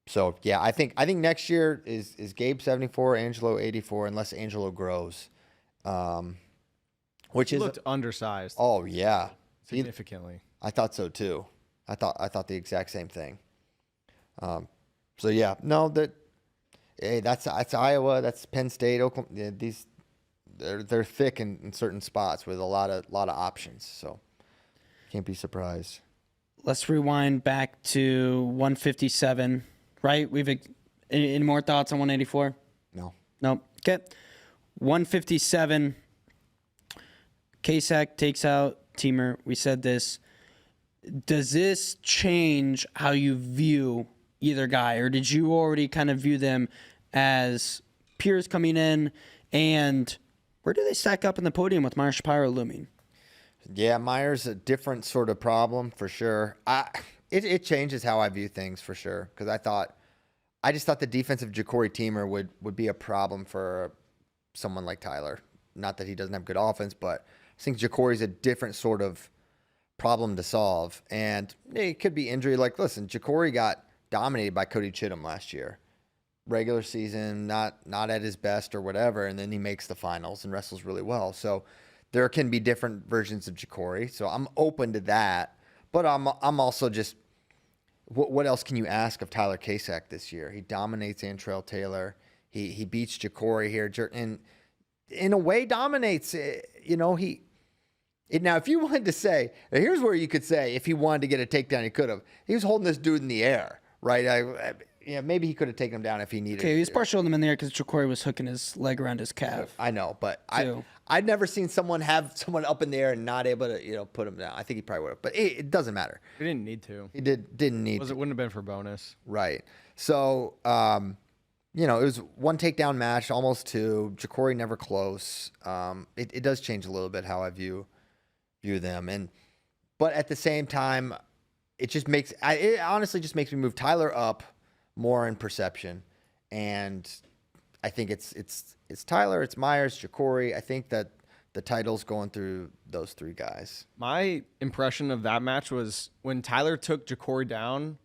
So yeah, I think next year is Gabe 74, Angelo 84, unless Angelo grows. Which He is looked undersized. Oh yeah, significantly. I thought so too. I thought the exact same thing. So yeah, no, that's Iowa, that's Penn State, Oklahoma. Yeah, they're thick in certain spots with a lot of options. So can't be surprised. Let's rewind back to 157. Right? Any more thoughts on 184? No. Okay. 157. Kasich takes out Teamer. We said this. Does this change how you view either guy, or did you already kind of view them as peers coming in? And where do they stack up in the podium with Meyer Shapiro looming? Yeah, Meyer's a different sort of problem for sure. It changes how I view things for sure, because I just thought the defense of Ja'Cory Teamer would be a problem for someone like Tyler. Not that he doesn't have good offense, but I think Ja'Cory's a different sort of problem to solve. And it could be injury. Like, listen, Ja'Cory got dominated by Cody Chittum last year. Regular season, not at his best or whatever, and then he makes the finals and wrestles really well. So there can be different versions of Ja'Cory. So I'm open to that. But I'm also just, what else can you ask of Tyler Kasich this year? He dominates Antrell Taylor. He beats Ja'Cory here, and in a way dominates. Now, if you wanted to say, here's where you could say, if he wanted to get a takedown, he could have. He was holding this dude in the air, right? Maybe he could have taken him down if he needed. Okay, he was to. partially holding him in the air because Ja'Cory was hooking his leg around his calf. I know, but I've never seen someone have someone up in the air and not able to, put him down. I think he probably would have, but it doesn't matter. He didn't need to. He didn't need to. It wouldn't have been for bonus. Right. So, it was one takedown match, almost two. Ja'Cory never close. It does change a little bit how I view them, but at the same time, it honestly just makes me move Tyler up more in perception, and I think it's Tyler, it's Myers, Ja'Cory. I think that the title's going through those three guys. My impression of that match was when Tyler took Ja'Cory down,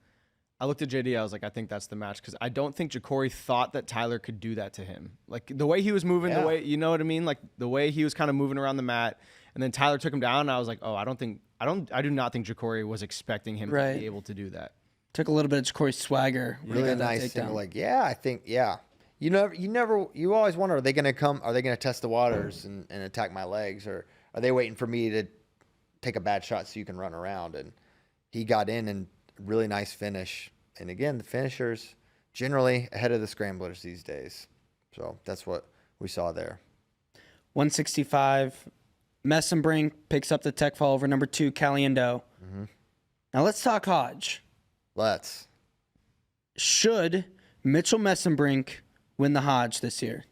I looked at JD, I was like, I think that's the match, because I don't think Ja'Cory thought that Tyler could do that to him. Like, the way he was moving, the way, you know what I mean? Like, the way he was kind of moving around the mat, and then Tyler took him down, and I was like, oh, I do not think Ja'Cory was expecting him to be able to do that. Took a little bit of Ja'Cory's swagger. Really nice. And like, I think. You always wonder, are they going to come? Are they going to test the waters and attack my legs, or are they waiting for me to take a bad shot so you can run around? And he got in and really nice finish. And again, the finishers generally ahead of the scramblers these days. So that's what we saw there. 165. Mesenbrink picks up the tech fall over number 2, Caliendo. Mm-hmm. Now let's talk Hodge. Let's. Should Mitchell Mesenbrink win the Hodge this year?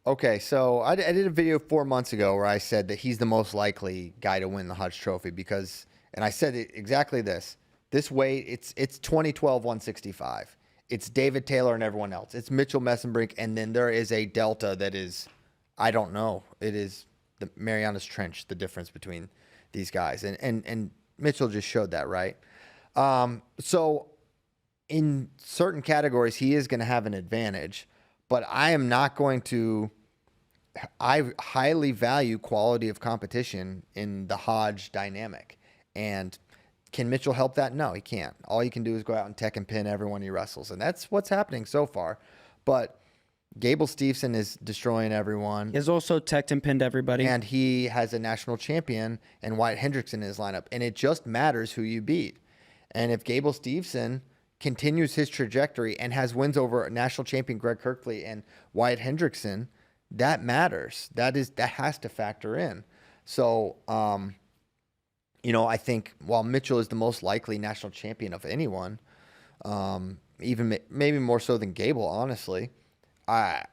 Okay, so I did a video 4 months ago where I said that he's the most likely guy to win the Hodge Trophy because, and I said exactly this. This weight, it's 2012 165. It's David Taylor and everyone else. It's Mitchell Mesenbrink, and then there is a delta that is, I don't know. It is the Marianas Trench, the difference between these guys. And Mitchell just showed that, right? So in certain categories, he is going to have an advantage, but I am not going to. I highly value quality of competition in the Hodge dynamic. And can Mitchell help that? No, he can't. All he can do is go out and tech and pin everyone he wrestles. And that's what's happening so far. But Gable Steveson is destroying everyone. He's also teched and pinned everybody. And he has a national champion and Wyatt Hendrickson in his lineup. And it just matters who you beat. And if Gable Steveson continues his trajectory and has wins over national champion Greg Kirkley and Wyatt Hendrickson, that matters. That has to factor in. So, I think while Mitchell is the most likely national champion of anyone, even maybe more so than Gable, honestly, I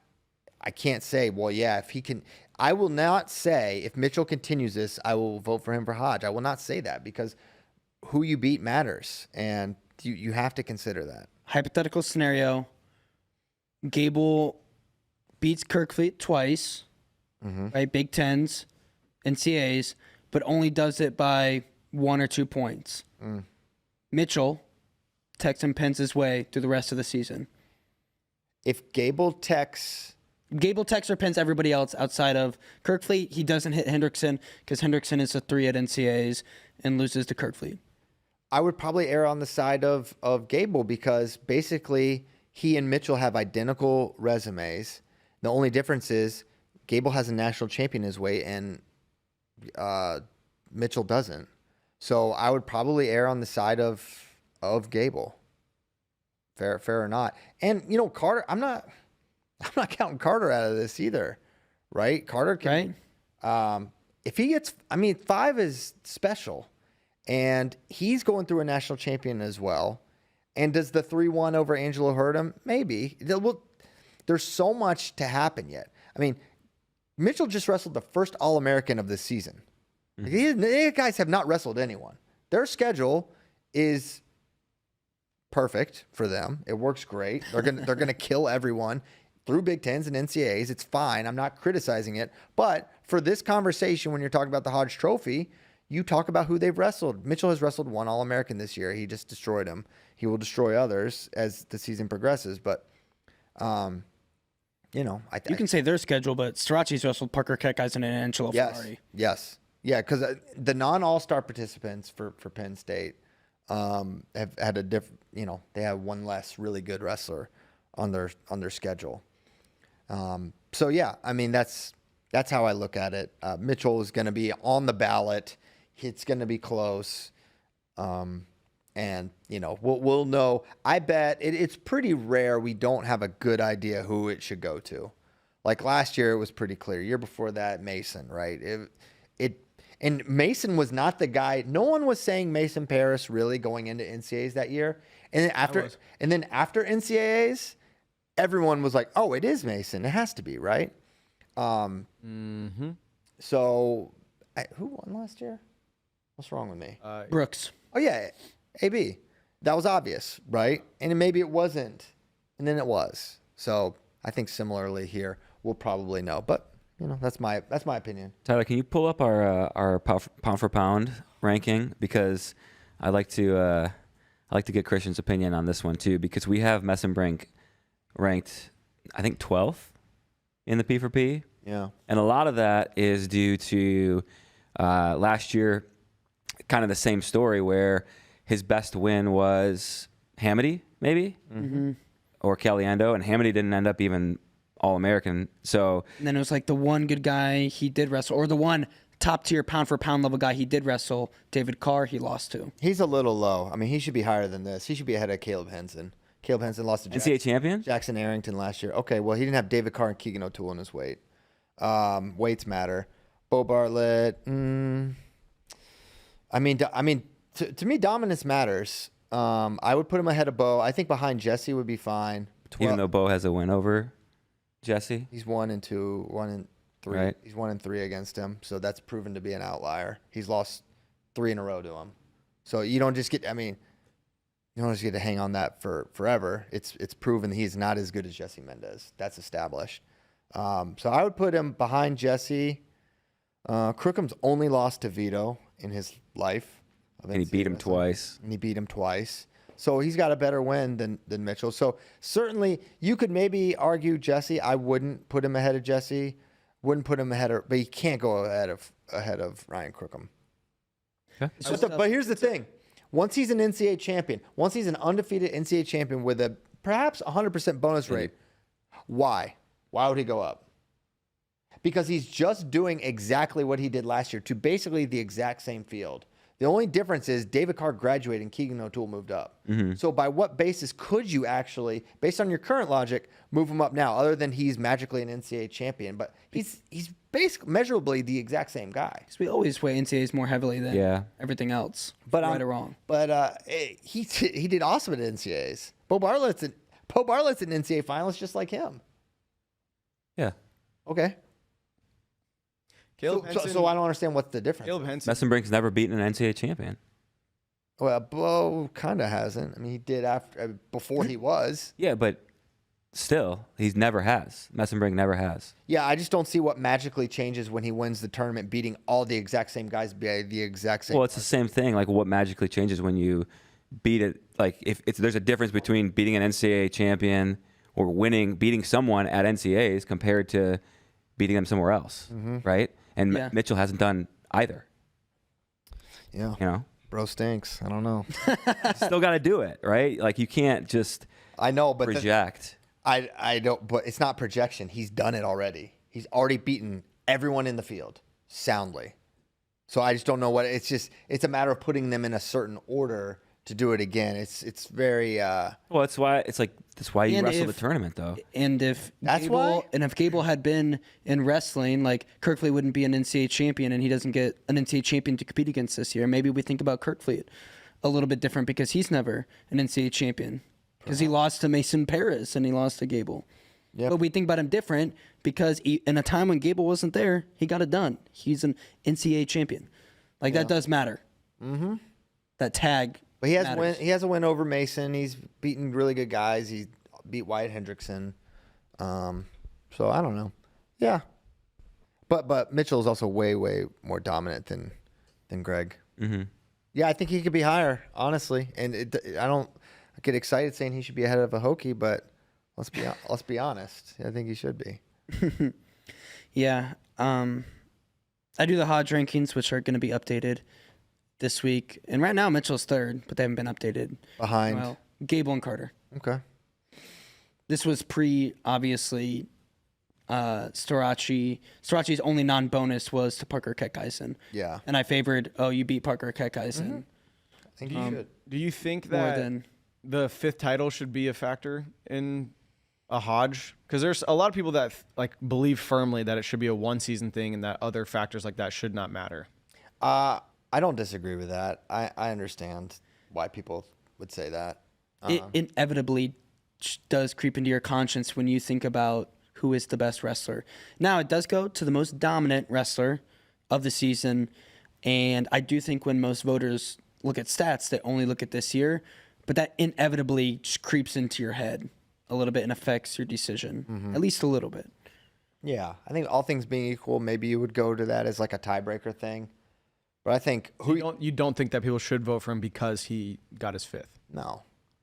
can't say, well, yeah, if he can. I will not say if Mitchell continues this, I will vote for him for Hodge. I will not say that because who you beat matters, and you have to consider that. Hypothetical scenario: Gable beats Kirkfleet twice, right? Big Tens, NCAAs, but only does it by 1 or 2 points. Mitchell techs and pins his way through the rest of the season. If Gable techs or pins everybody else outside of Kirkfleet, he doesn't hit Hendrickson because Hendrickson is a 3 at NCAAs and loses to Kirkfleet. I would probably err on the side of Gable because basically he and Mitchell have identical resumes. The only difference is Gable has a national champion his weight and Mitchell doesn't. So I would probably err on the side of Gable. Fair or not. And Carter, I'm not counting Carter out of this either. right? Carter can. Right? If he gets, 5 is special, and he's going through a national champion as well. And does the 3-1 over Angelo hurt him? Maybe. There's so much to happen yet. I mean, Mitchell just wrestled the first All-American of this season. These guys have not wrestled anyone. Their schedule is perfect for them. It works great. They're gonna kill everyone through Big Tens and NCAAs. It's fine. I'm not criticizing it. But for this conversation, when you're talking about the Hodge Trophy, you talk about who they've wrestled. Mitchell has wrestled one All-American this year. He just destroyed him. He will destroy others as the season progresses. But, you can say their schedule, but Strachey's wrestled Parker Keck-Eisen and Angelo Ferrari. Yes. Yeah, because the non-All-Star participants for Penn State have had a different, they have one less really good wrestler on their schedule. So yeah, that's how I look at it. Mitchell is going to be on the ballot. It's going to be close. And we'll know. I bet it's pretty rare we don't have a good idea who it should go to. Like last year, it was pretty clear. Year before that, Mason, right? And Mason was not the guy. No one was saying Mason Paris really going into NCAAs that year. And then after NCAAs, everyone was like, "Oh, it is Mason. It has to be, right?" So, who won last year? What's wrong with me? Brooks. Oh yeah, AB. That was obvious, right? And maybe it wasn't, and then it was. So I think similarly here, we'll probably know. But that's my opinion. Tyler, can you pull up our pound for pound ranking, because I like to get Christian's opinion on this one too, because we have Mesenbrink ranked, I think, 12th in the P4P. Yeah, and a lot of that is due to last year, kind of the same story where his best win was Hamady, maybe, or Caliendo, and Hamady didn't end up even All-American. So and then it was like the one good guy he did wrestle, or the one top-tier pound-for-pound level guy he did wrestle, David Carr, he lost to. he's a little low. He should be higher than this. He should be ahead of Caleb Henson. Caleb Henson lost to NCAA champion Jackson Arrington last year. Okay, well, he didn't have David Carr and Keegan O'Toole in his weight. Weights matter. Bo Bartlett. To me, dominance matters. I would put him ahead of Bo. I think behind Jesse would be fine. even though Bo has a win over Jesse. He's 1-2, 1-3. Right. He's 1-3 against him, so that's proven to be an outlier. He's lost 3 in a row to him. So you don't just get. You don't just get to hang on that for forever. It's proven he's not as good as Jesse Mendez. That's established. So I would put him behind Jesse. Crookham's only lost to Vito in his life. And he beat him twice. So he's got a better win than Mitchell. So certainly you could maybe argue Jesse. I wouldn't put him ahead of Jesse. Wouldn't put him ahead of, but he can't go ahead of Ryan Crookham. Okay. But here's the thing. Once he's an NCAA champion, once he's an undefeated NCAA champion with a perhaps 100% bonus rate, why? Why would he go up? Because he's just doing exactly what he did last year to basically the exact same field. The only difference is David Carr graduated and Keegan O'Toole moved up. So by what basis could you actually, based on your current logic, move him up now, other than he's magically an NCAA champion? But he's basically measurably the exact same guy. Because we always weigh NCAAs more heavily than everything else, right or wrong. But he did awesome at NCAAs. Bo Bartlett's an NCAA finalist just like him. Yeah. Okay. So I don't understand what's the difference. Caleb Henson. Mesenbrink's never beaten an NCAA champion. Well, Bo kind of hasn't. He did before he was. Yeah, but still, he's never has. Mesenbrink never has. Yeah, I just don't see what magically changes when he wins the tournament, beating all the exact same guys by the exact same. Well, it's the same thing. Like, what magically changes when you beat it? Like, if there's a difference between beating an NCAA champion or beating someone at NCAAs compared to beating them somewhere else, right? And Mitchell hasn't done either. Yeah. Bro stinks. I don't know. Still got to do it, right? Like, you can't just I know, but project. I don't, but it's not projection. He's done it already. He's already beaten everyone in the field soundly. So I just don't know what it's a matter of putting them in a certain order to do it again. It's very Well, that's why you And wrestle the if- tournament though. And if That's Gable, why? and if Gable had been in wrestling, like Kirkfleet wouldn't be an NCAA champion, and he doesn't get an NCAA champion to compete against this year. Maybe we think about Kirkfleet a little bit different because he's never an NCAA champion because he lost to Mason Paris and he lost to Gable. Yep. But we think about him different because in a time when Gable wasn't there, he got it done. He's an NCAA champion. Like that does matter. Mm-hmm. That tag. But he has matters. he has a win over Mason. He's beaten really good guys. He beat Wyatt Hendrickson. So I don't know. Yeah. But Mitchell is also way more dominant than Greg. Mm-hmm. Yeah, I think he could be higher, honestly. And I don't get excited saying he should be ahead of a Hokie, but let's be honest. I think he should be. Yeah. I do the Hodge rankings, which are going to be updated this week. And right now, Mitchell's third, but they haven't been updated. Behind. Well, Gable and Carter. Okay. This was obviously, Storace. Storace's only non-bonus was to Parker Keckeisen. Yeah. And I favored, you beat Parker Keckeisen. I think he should. Do you think More that than- the 5th title should be a factor in a Hodge? Because there's a lot of people that believe firmly that it should be a 1-season thing and that other factors like that should not matter. I don't disagree with that. I understand why people would say that. It inevitably does creep into your conscience when you think about who is the best wrestler. Now, it does go to the most dominant wrestler of the season, and I do think when most voters look at stats, they only look at this year, but that inevitably just creeps into your head a little bit and affects your decision, at least a little bit. Yeah, I think all things being equal, maybe you would go to that as like a tiebreaker thing. But I think You don't think that people should vote for him because he got his 5th? no.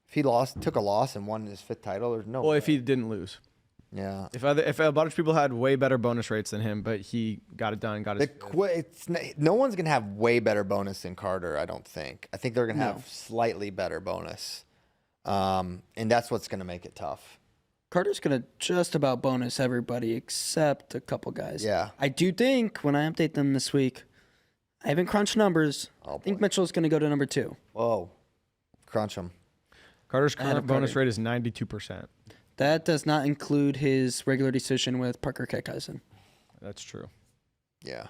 If he took a loss and won his 5th title, there's no Well, way. if he didn't lose. Yeah. If a bunch of people had way better bonus rates than him, but he got it done, got his 5th. No one's going to have way better bonus than Carter, I don't think. I think they're going to have slightly better bonus. And that's what's going to make it tough. Carter's going to just about bonus everybody except a couple guys. Yeah. I do think when I update them this week, I haven't crunched numbers. I think Mitchell's going to go to number 2. Whoa. Crunch him. Carter's Ahead current of bonus Carter. rate is 92%. That does not include his regular decision with Parker Keckeisen. That's true. Yeah.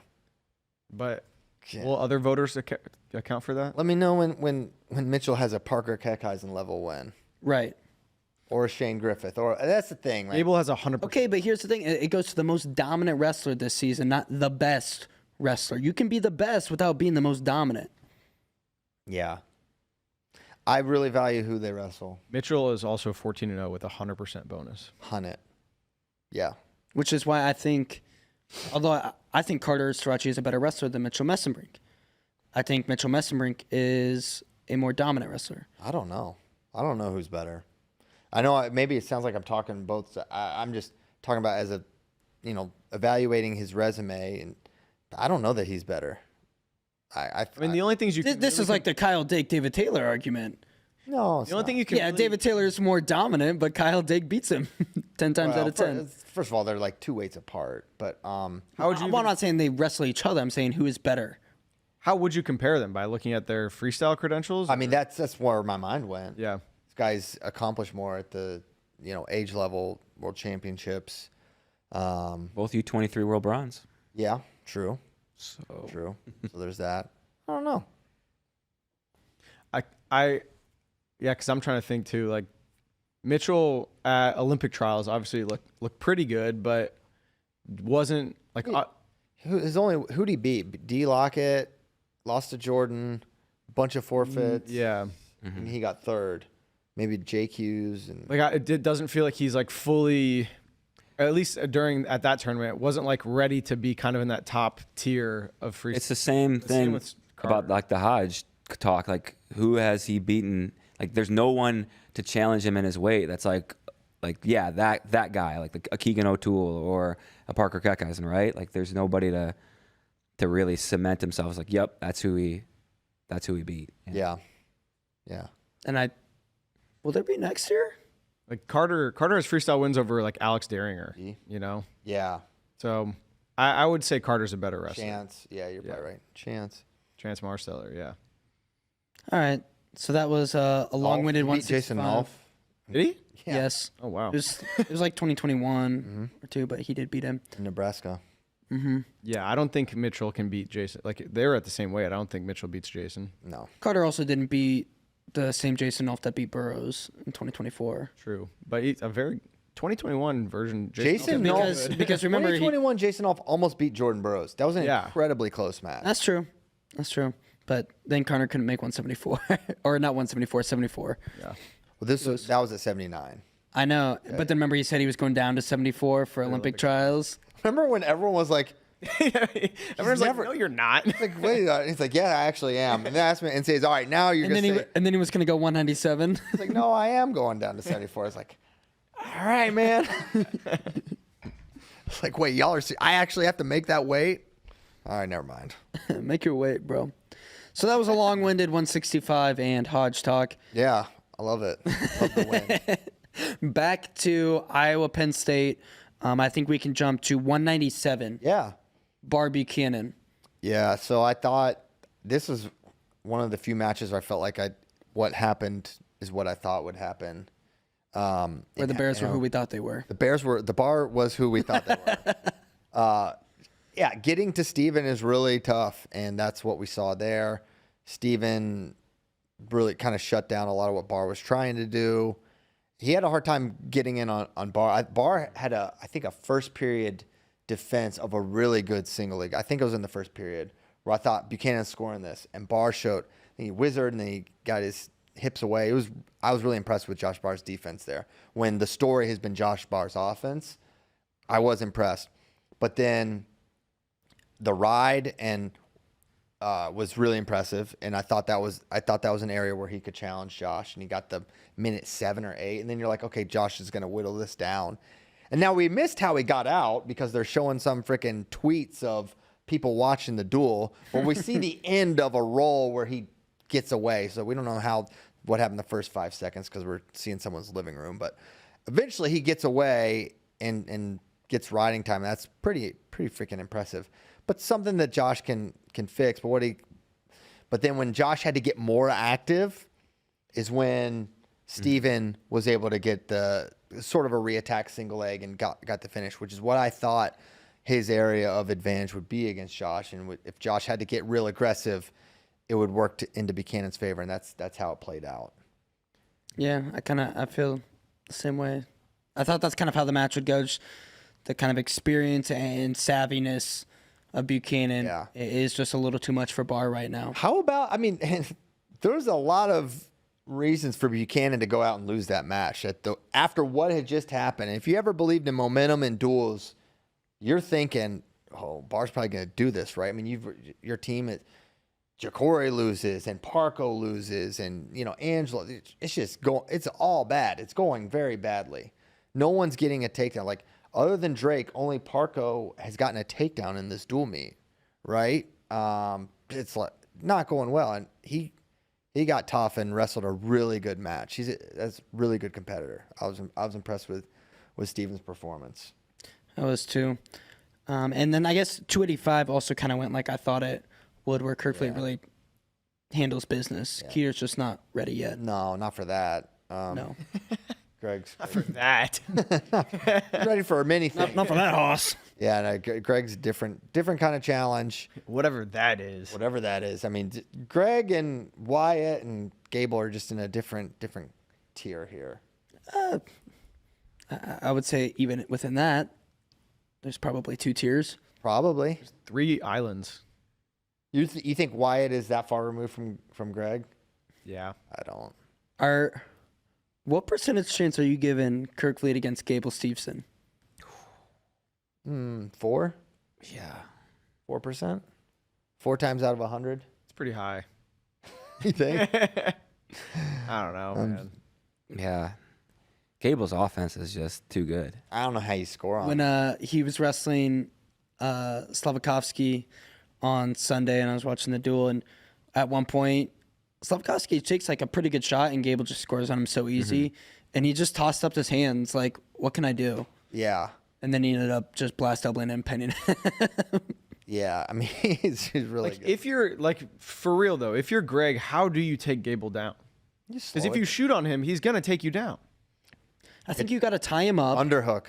But Yeah. will other voters account for that? Let me know when Mitchell has a Parker Keckeisen level win. Right. Or a Shane Griffith. Or that's the thing, right? Abel has 100%. Okay, but here's the thing. It goes to the most dominant wrestler this season, not the best wrestler. You can be the best without being the most dominant. Yeah. I really value who they wrestle. Mitchell is also 14-0 with 100% bonus. Hunt it. Yeah. Which is why I think, although I think Carter Storace is a better wrestler than Mitchell Mesenbrink, I think Mitchell Mesenbrink is a more dominant wrestler. I don't know. I don't know who's better. I know maybe it sounds like I'm talking both. I'm just talking about as a, evaluating his resume, and I don't know that he's better. I mean, the only things you can This is like the Kyle Dake, David Taylor argument. no. the only thing you can Yeah, really- David Taylor is more dominant, but Kyle Dake beats him 10 times out of 10. First of all, they're like 2 weights apart. But how would you Well, I'm not saying they wrestle each other. I'm saying who is better. how would you compare them by looking at their freestyle credentials? I mean, that's where my mind went. yeah. This guy's accomplished more at the age level, world championships. Both U23 world bronze. Yeah, true. So True. So there's that. I don't know. Because I'm trying to think too. Like Mitchell at Olympic trials obviously looked pretty good, but wasn't like Who'd he beat? D. Lockett, lost to Jordan, bunch of forfeits. yeah. And he got third. Maybe Jake Hughes and Like it doesn't feel like he's like fully, at least at that tournament, wasn't like ready to be kind of in that top tier of freestyle. it's the same thing with about Carter. like the Hodge talk. Like who has he beaten? Like there's no one to challenge him in his weight. That's like that guy, like a Keegan O'Toole or a Parker Keckeisen, right? Like there's nobody to really cement himself. It's like, yep, that's who he beat. yeah. And will there be next year? Like Carter has freestyle wins over like Alex Daringer, E. Yeah. So I would say Carter's a better wrestler. Chance. Yeah, you're probably right. Chance. Chance Marsteller, yeah. All right. So that was a long-winded Beat Jason 165. Nolf. Did he? Yeah. Yes. Oh wow. It was like 2021 or two, but he did beat him. In Nebraska. Yeah, I don't think Mitchell can beat Jason. Like they're at the same weight. I don't think Mitchell beats Jason. No. Carter also didn't beat the same Jason Nolf that beat Burroughs in 2024. True, but he's a very 2021 version. Jason Because- Nolf. because remember he- 2021 Jason Nolf almost beat Jordan Burroughs. That was an Yeah. incredibly close match. That's true. But then Connor couldn't make 174, or not 174, 74. Yeah. Well, that was at 79. I know, but then remember he said he was going down to 74 for Olympic trials. Remember when everyone was like, Everyone's never- like, no, you're not. like, wait, he's like, yeah, I actually am. And then asked me and says, all right, now you're And going then to say, and then he was going to go 197. it's like, no, I am going down to 74. It's like, all right, man. It's like, wait, y'all are, I actually have to make that weight? All right, never mind. Make your weight, bro. So that was a long-winded 165 and Hodge talk. Yeah, I love it. Love the win. Back to Iowa, Penn State. I think we can jump to 197. Yeah. Bar Buchanan. Yeah, so I thought this was one of the few matches where I felt like what happened is what I thought would happen. Where the Bears were who we thought they were. The bar was who we thought they were. Yeah, getting to Steven is really tough, and that's what we saw there. Steven really kind of shut down a lot of what Bar was trying to do. He had a hard time getting in on Bar. Bar had I think a first period defense of a really good single leg. I think it was in the first period where I thought Buchanan's scoring this, and Bar showed. And he wizarded, and then he got his hips away. I was really impressed with Josh Barr's defense there. When the story has been Josh Barr's offense, I was impressed. But then the ride was really impressive, and I thought that was an area where he could challenge Josh, and he got the minute 7 or 8, and then you're like, okay, Josh is going to whittle this down. And now we missed how he got out because they're showing some freaking tweets of people watching the duel. Well, we see the end of a roll where he gets away, so we don't know what happened the first 5 seconds because we're seeing someone's living room. But eventually he gets away and gets riding time. And that's pretty freaking impressive. But something that Josh can fix. But then when Josh had to get more active is when Steven was able to get the sort of a reattack single leg and got the finish, which is what I thought his area of advantage would be against Josh. And if Josh had to get real aggressive, it would work into Buchanan's favor, and that's how it played out. Yeah, I feel the same way. I thought that's kind of how the match would go. Just the kind of experience and savviness of Buchanan is just a little too much for Barr right now. How about, there's a lot of reasons for Buchanan to go out and lose that match after what had just happened. And if you ever believed in momentum in duels, you're thinking, oh, Barr's probably going to do this, right? I mean, your team, Ja'Cory loses and Parco loses and, Angelo, it's just going, it's all bad. It's going very badly. No one's getting a takedown. Like, other than Drake, only Parco has gotten a takedown in this duel meet, right? It's like not going well, and he got tough and wrestled a really good match. That's a really good competitor. I was impressed with Steven's performance. I was too. And then I guess 285 also kind of went like I thought it would, where Kirkfleet really handles business. Yeah. Keeter's just not ready yet. No, not for that. No. Greg's For that. ready for many things. Not for that hoss. Yeah, no, Greg's different kind of challenge. Whatever that is. Whatever that is. I mean, Greg and Wyatt and Gable are just in a different tier here. I would say even within that, there's probably 2 tiers. Probably. 3 islands. You think Wyatt is that far removed from Greg? Yeah. I don't. What percentage chance are you giving Kirkfleet against Gable Steveson? 4? Yeah. 4%? 4 times out of 100? It's pretty high. You think? I don't know, man. Yeah. Gable's offense is just too good. I don't know how you score on. When he was wrestling Slavakovsky on Sunday, and I was watching the duel, and at one point, Slavakovsky takes like a pretty good shot, and Gable just scores on him so easy, and he just tossed up his hands like, "What can I do?" Yeah. And then he ended up just blast doubling and pinning him. Yeah, I mean, he's really Like good. if you're like for real though, if you're Greg, how do you take Gable down? Because if you shoot on him, he's gonna take you down. I think you got to tie him up. underhook.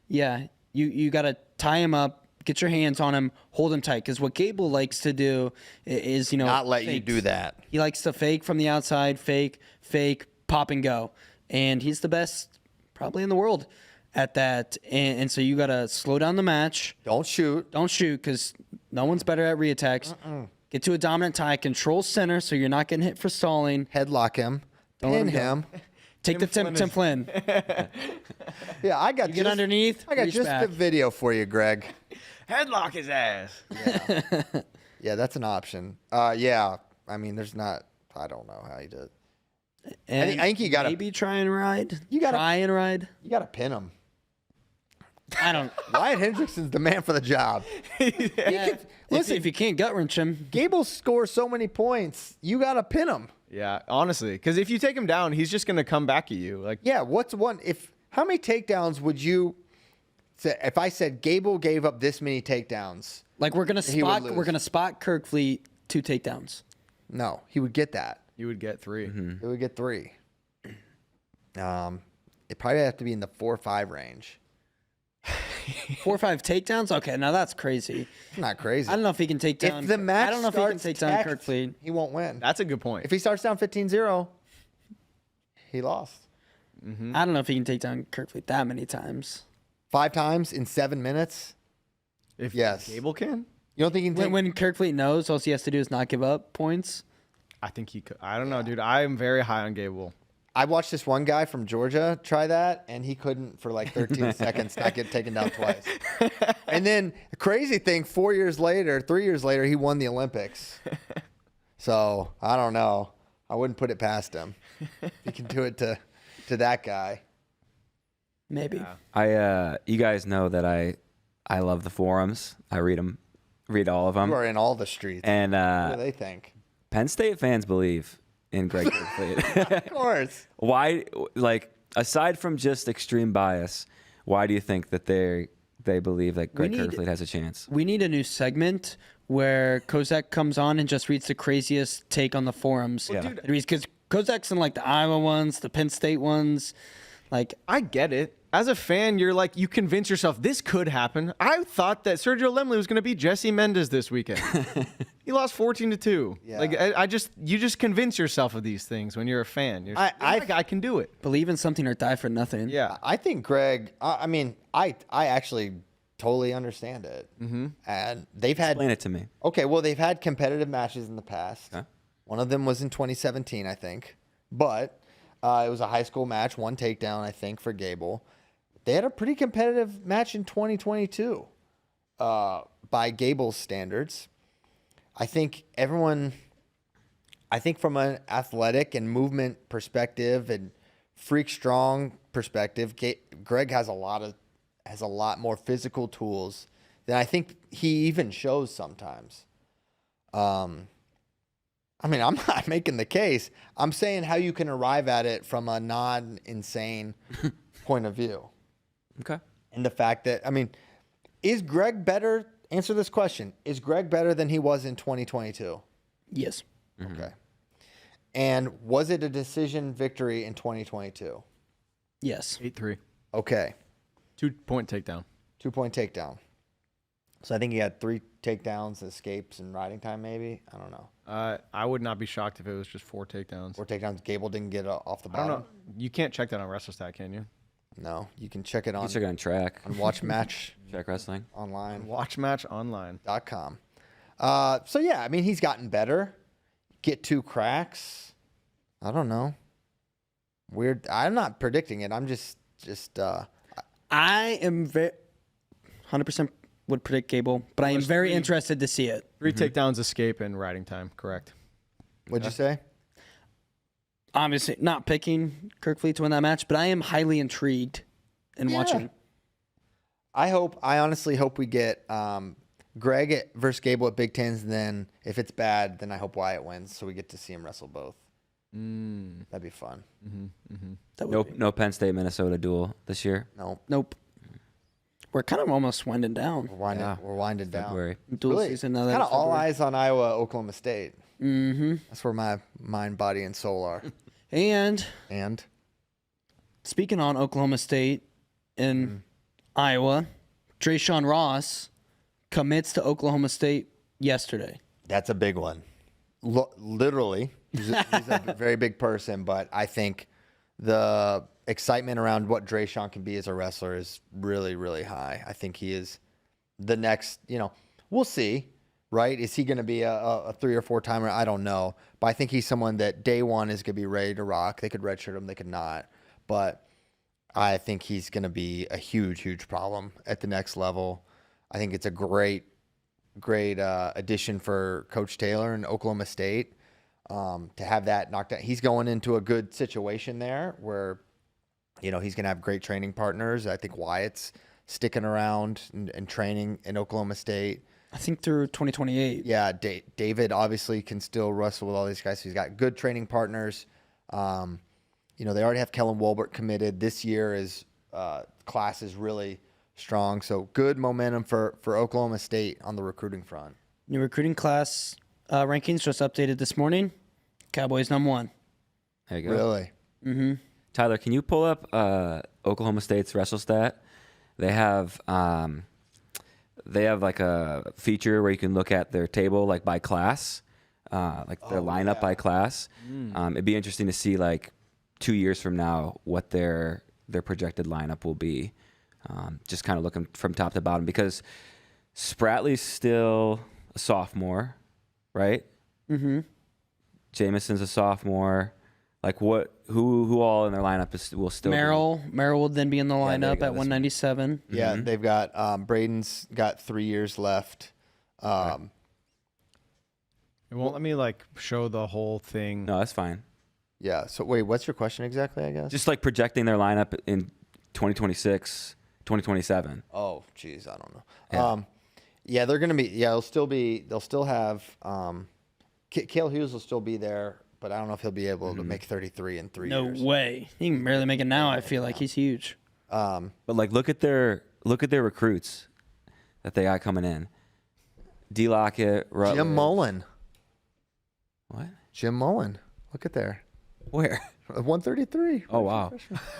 Yeah, you got to tie him up, get your hands on him, hold him tight. Because what Gable likes to do is, Not let you fakes. do that. He likes to fake from the outside, fake, pop and go, and he's the best probably in the world at that. And so you got to slow down the match. Don't shoot. Don't shoot because no one's better at reattacks. Get to a dominant tie, control center so you're not getting hit for stalling. Headlock him. Don't let Pin him go. him. Take the Tim Flynn. Yeah, I got You get underneath. I got reach just back. the video for you, Greg. Headlock his ass. Yeah, that's an option. Yeah, I mean, there's not. I don't know how he did. And I think you gotta- maybe try and ride. You gotta- try and ride. You got to pin him. I don't. Wyatt Hendrickson's the man for the job. Yeah, Listen, if you can't gut wrench him, Gable scores so many points. You got to pin him. Yeah, honestly, because if you take him down, he's just gonna come back at you. Like, Yeah, what's one? How many takedowns would you say if I said Gable gave up this many takedowns? like we're gonna He would spot, lose. we're gonna spot Kirkfleet 2 takedowns. No, he would get that. you would get 3. He would get 3. It probably have to be in the 4 or 5 range. 4 or 5 takedowns. Okay, now that's crazy. It's not crazy. I don't know if he can take down. If the match I don't know if he can starts take down text, Kirkfleet. he won't win. That's a good point. If he starts down 15-0, he lost. I don't know if he can take down Kirkfleet that many times. 5 times in 7 minutes. If Yes. Gable can, You don't think he can take When Kirkfleet knows, all he has to do is not give up points. I think he could. I don't know, dude. I am very high on Gable. I watched this one guy from Georgia try that, and he couldn't for like 13 seconds not get taken down twice. And then the crazy thing, 3 years later, he won the Olympics. So I don't know. I wouldn't put it past him. He can do it to that guy. Maybe. You guys know that I love the forums. I read all of them. You are in all the streets. And What do they think? Penn State fans believe in Greg Kirkfleet. Of course. Why, like, aside from just extreme bias, why do you think that they believe that Greg need- Kirkfleet has a chance? We need a new segment where Kozak comes on and just reads the craziest take on the forums. Well, dude- Because Kozak's in like the Iowa ones, the Penn State ones. Like, I get it. As a fan, you're like, you convince yourself this could happen. I thought that Sergio Lemley was going to beat Jesse Mendez this weekend. He lost 14-2. Yeah. Like, you just convince yourself of these things when you're a fan. You're I can do it. believe in something or die for nothing. Yeah. I think Greg, I mean, I actually totally understand it. Mm-hmm. And they've had. Explain it to me. Okay, well, they've had competitive matches in the past. Okay. One of them was in 2017, I think. But it was a high school match, 1 takedown, I think, for Gable. They had a pretty competitive match in 2022 by Gable's standards. I think from an athletic and movement perspective and freak strong perspective, Greg has a lot more physical tools than I think he even shows sometimes. I mean, I'm not making the case. I'm saying how you can arrive at it from a non-insane point of view. Okay. And the fact that, I mean, is Greg better? Answer this question. Is Greg better than he was in 2022? Yes. Okay. And was it a decision victory in 2022? Yes. 8-3. Okay. 2-point takedown. 2-point takedown. So I think he had 3 takedowns, escapes, and riding time maybe. I don't know. I would not be shocked if it was just 4 takedowns. 4 takedowns. Gable didn't get off the I bottom. don't know. You can't check that on WrestleStat, can you? No, you can check it on, You check on track. Watch Match Track wrestling. Online. Watch match online. .com. So yeah, I mean, he's gotten better. Get 2 cracks. I don't know. Weird. I'm not predicting it. I'm just. I am 100% would predict Gable, but I am very interested to see it. 3 takedowns, escape, and riding time. Correct. What'd you say? Obviously, not picking Kirkfleet to win that match, but I am highly intrigued in watching. I honestly hope we get Greg versus Gable at Big Tens, and then if it's bad, then I hope Wyatt wins, so we get to see him wrestle both. That'd be fun. That would be. No Penn State Minnesota duel this year. No. Nope. we're kind of almost winding down. We're winding down. February. Dual season now. Kind of all February. eyes on Iowa, Oklahoma State. Mm-hmm. That's where my mind, body, and soul are. And And speaking on Oklahoma State and Iowa, Dreshaun Ross commits to Oklahoma State yesterday. that's a big one. Literally, he's a very big person, but I think the excitement around what Dreshaun can be as a wrestler is really, really high. I think he is the next, we'll see, right? Is he going to be a 3 or 4 timer? I don't know. But I think he's someone that day one is going to be ready to rock. They could redshirt him, they could not. But I think he's going to be a huge, huge problem at the next level. I think it's a great addition for Coach Taylor in Oklahoma State to have that knocked out. He's going into a good situation there where, he's going to have great training partners. I think Wyatt's sticking around and training in Oklahoma State. I think through 2028. Yeah, David obviously can still wrestle with all these guys. So he's got good training partners. They already have Kellen Wolbert committed. This year is class is really strong. So good momentum for Oklahoma State on the recruiting front. New recruiting class rankings just updated this morning. Cowboys #1. There you go. Really? Tyler, can you pull up Oklahoma State's WrestleStat? They have like a feature where you can look at their table like by class, their lineup by class. It'd be interesting to see like 2 years from now what their projected lineup will be. Just kind of looking from top to bottom because Spratley's still a sophomore, right? Mm-hmm. Jameson's a sophomore. Like who all in their lineup will still Merrill will then be in the there you lineup go, at 197. Yeah, they've got Braden's got 3 years left. It won't let me show the whole thing. No, that's fine. Yeah. So wait, what's your question exactly? I guess. Just like projecting their lineup in 2026, 2027. Oh, geez, I don't know. Yeah. Yeah, they're gonna be. Yeah, they'll still have. Cale Hughes will still be there, but I don't know if he'll be able to make 33 in 3 years. No way. He can barely make it now. I feel like he's huge. But look at their recruits that they got coming in. D. Lockett, Rutledge. Jim Mullen. What? Jim Mullen. Look at there. Where? 133. Oh wow,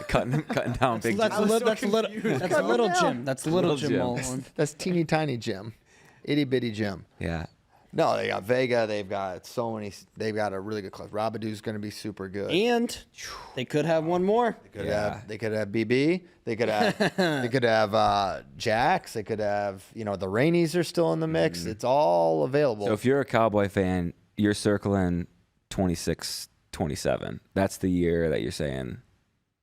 cutting down big. That's little Jim. That's little Jim Mullen. That's teeny tiny Jim. Itty bitty Jim. Yeah. No, they got Vega. They've got so many. They've got a really good class. Rabadou's going to be super good. And they could have one more. They could have BB. They could have Jax. They could have the Rainies are still in the mix. It's all available. So if you're a Cowboy fan, you're circling 26, 27. That's the year that you're saying.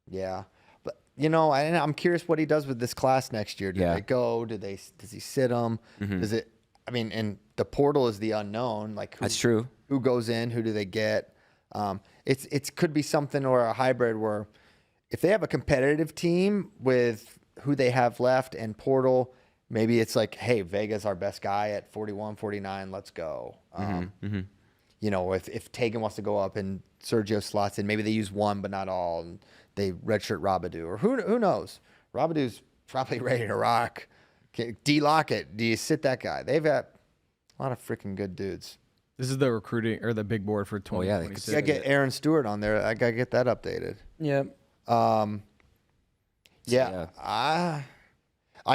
Yeah, but I'm curious what he does with this class next year. Do they go? Does he sit them? Does it? I mean, and the portal is the unknown. That's true. Who goes in? Who do they get? It could be something or a hybrid where if they have a competitive team with who they have left and portal, maybe it's like, hey, Vega's our best guy at 41, 49. Let's go. If Tegan wants to go up and Sergio slots in, maybe they use one but not all, and they redshirt Rabadou, or who knows? Rabadou's probably ready to rock. D. Lockett, do you sit that guy? They've got a lot of freaking good dudes. This is the recruiting or the big board for 2026. I gotta get Aaron Stewart on there. I gotta get that updated. Yeah. I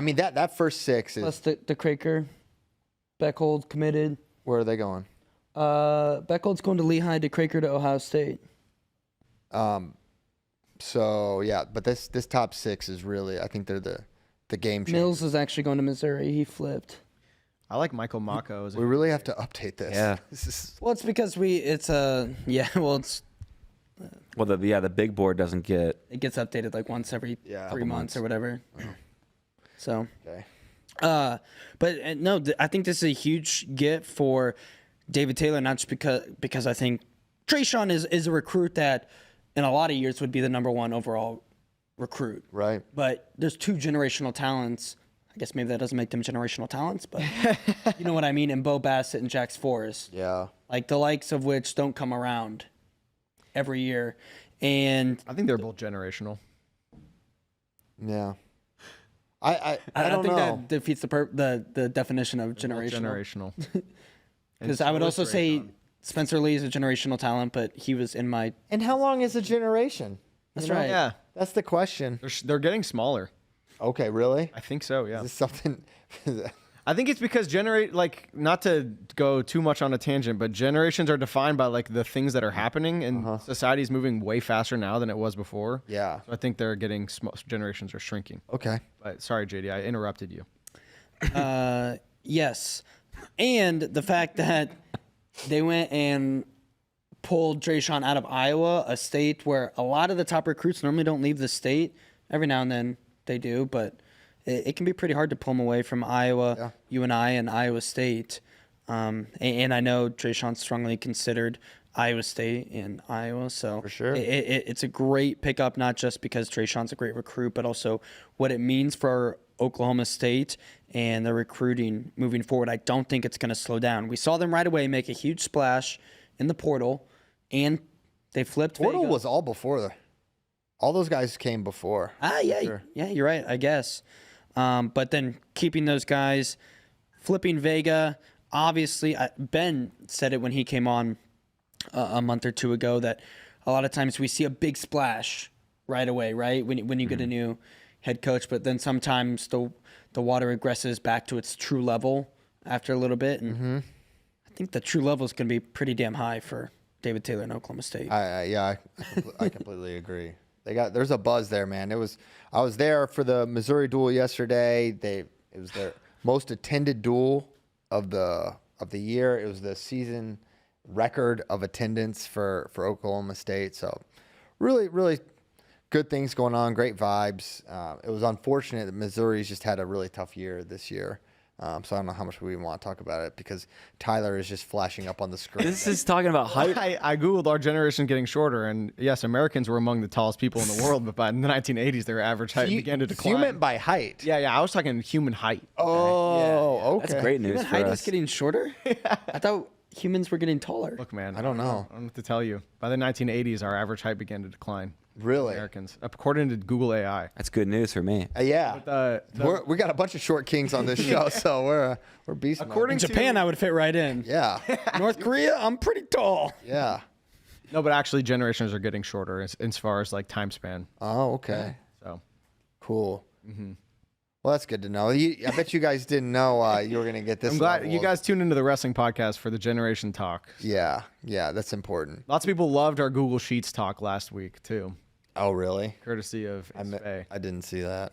mean that first 6 is. Plus the Craker. Beckhold committed. Where are they going? Beckhold's going to Lehigh, de Craker to Ohio State. So yeah, but this top 6 is really, I think they're the game changer. Mills is actually going to Missouri. He flipped. I like Michael Mako. We really have to update this. Yeah. Well, it's because the big board doesn't get. it gets updated like once every 3 months or whatever. So. Okay. I think this is a huge get for David Taylor, not just because I think Dreshaun is a recruit that in a lot of years would be the #1 overall recruit. Right. But there's 2 generational talents. I guess maybe that doesn't make them generational talents, but you know what I mean, in Bo Bassett and Jax Forrest. Yeah. Like the likes of which don't come around every year. And I think they're both generational. Yeah. I don't think know. that defeats the definition of generational. Generational. Because I would also say Spencer Lee is a generational talent, but he was in my. And how long is a generation? That's You know? right. Yeah, That's the question. they're getting smaller. Okay, really? I think so. Yeah. Is this something? I think it's because not to go too much on a tangent, but generations are defined by like the things that are happening, and society is moving way faster now than it was before. Yeah. So I think they're getting generations are shrinking. Okay. But sorry, JD, I interrupted you. Yes, and the fact that they went and pulled Dreshaun out of Iowa, a state where a lot of the top recruits normally don't leave the state. Every now and then they do, but it can be pretty hard to pull them away from Iowa, UNI, and Iowa State. And I know Dreshaun's strongly considered Iowa State and Iowa, so For sure. it's a great pickup, not just because Dreshaun's a great recruit, but also what it means for Oklahoma State and the recruiting moving forward. I don't think it's going to slow down. We saw them right away make a huge splash in the portal, and they flipped. Portal Vega. was all before. All those guys came before. Yeah, you're right, I guess. But then keeping those guys, flipping Vega. Obviously, Ben said it when he came on a month or two ago that a lot of times we see a big splash right away, right? When you get a new head coach, but then sometimes the water regresses back to its true level after a little bit, and I think the true level is going to be pretty damn high for David Taylor in Oklahoma State. I completely agree. There's a buzz there, man. I was there for the Missouri duel yesterday. It was their most attended duel of the year. It was the season record of attendance for Oklahoma State. So really, really good things going on. Great vibes. It was unfortunate that Missouri's just had a really tough year this year. So I don't know how much we even want to talk about it because Tyler is just flashing up on the screen. This is talking about height. I Googled our generation getting shorter, and yes, Americans were among the tallest people in the world, but by the 1980s, their average height began to decline. You meant by height. Yeah, I was talking human height. Oh, okay. That's great news Human for height us. is getting shorter? I thought humans were getting taller. Look, man, I don't know. I don't know what to tell you. By the 1980s, our average height began to decline. Really? Americans, according to Google AI. That's good news for me. Yeah. We got a bunch of short kings on this show, so we're beast mode. According In to Japan, I would fit right in. Yeah. North Korea, I'm pretty tall. Yeah. No, but actually, generations are getting shorter as far as like time span. Oh, okay. So Cool. Well, that's good to know. I bet you guys didn't know you were going to get this. I'm glad level you of- guys tuned into the wrestling podcast for the generation talk. Yeah. Yeah, that's important. Lots of people loved our Google Sheets talk last week too, Oh, really? courtesy of Faye. I didn't see that.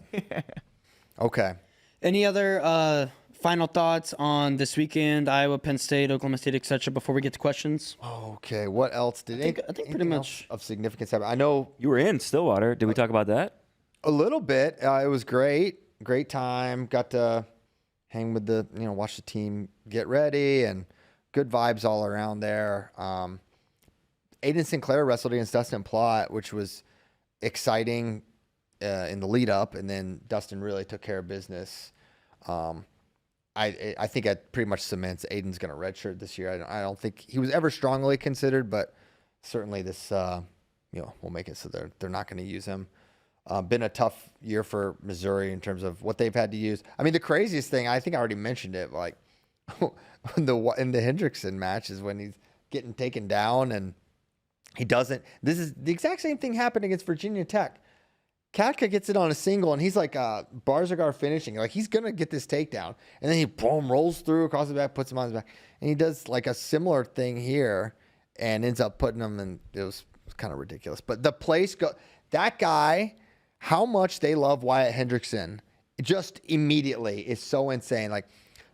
Okay. Any other final thoughts on this weekend, Iowa, Penn State, Oklahoma State, etc. before we get to questions? Okay. What else did I think pretty anything much- else of significance happen? I know You were in Stillwater. Did we talk about that? a little bit. It was great. Great time. Got to hang with watch the team get ready and good vibes all around there. Aiden Sinclair wrestled against Dustin Plott, which was exciting in the lead up, and then Dustin really took care of business. I think that pretty much cements Aiden's going to redshirt this year. I don't think he was ever strongly considered, but certainly this will make it so they're not going to use him. Been a tough year for Missouri in terms of what they've had to use. I mean, the craziest thing, I think I already mentioned it, like in the Hendrickson match is when he's getting taken down and he doesn't. This is the exact same thing happened against Virginia Tech. Katka gets it on a single and he's like Barzagar finishing. Like he's going to get this takedown. And then he boom, rolls through across the back, puts him on his back. And he does like a similar thing here and ends up putting him in. It was kind of ridiculous. But the place, that guy, how much they love Wyatt Hendrickson just immediately is so insane. Like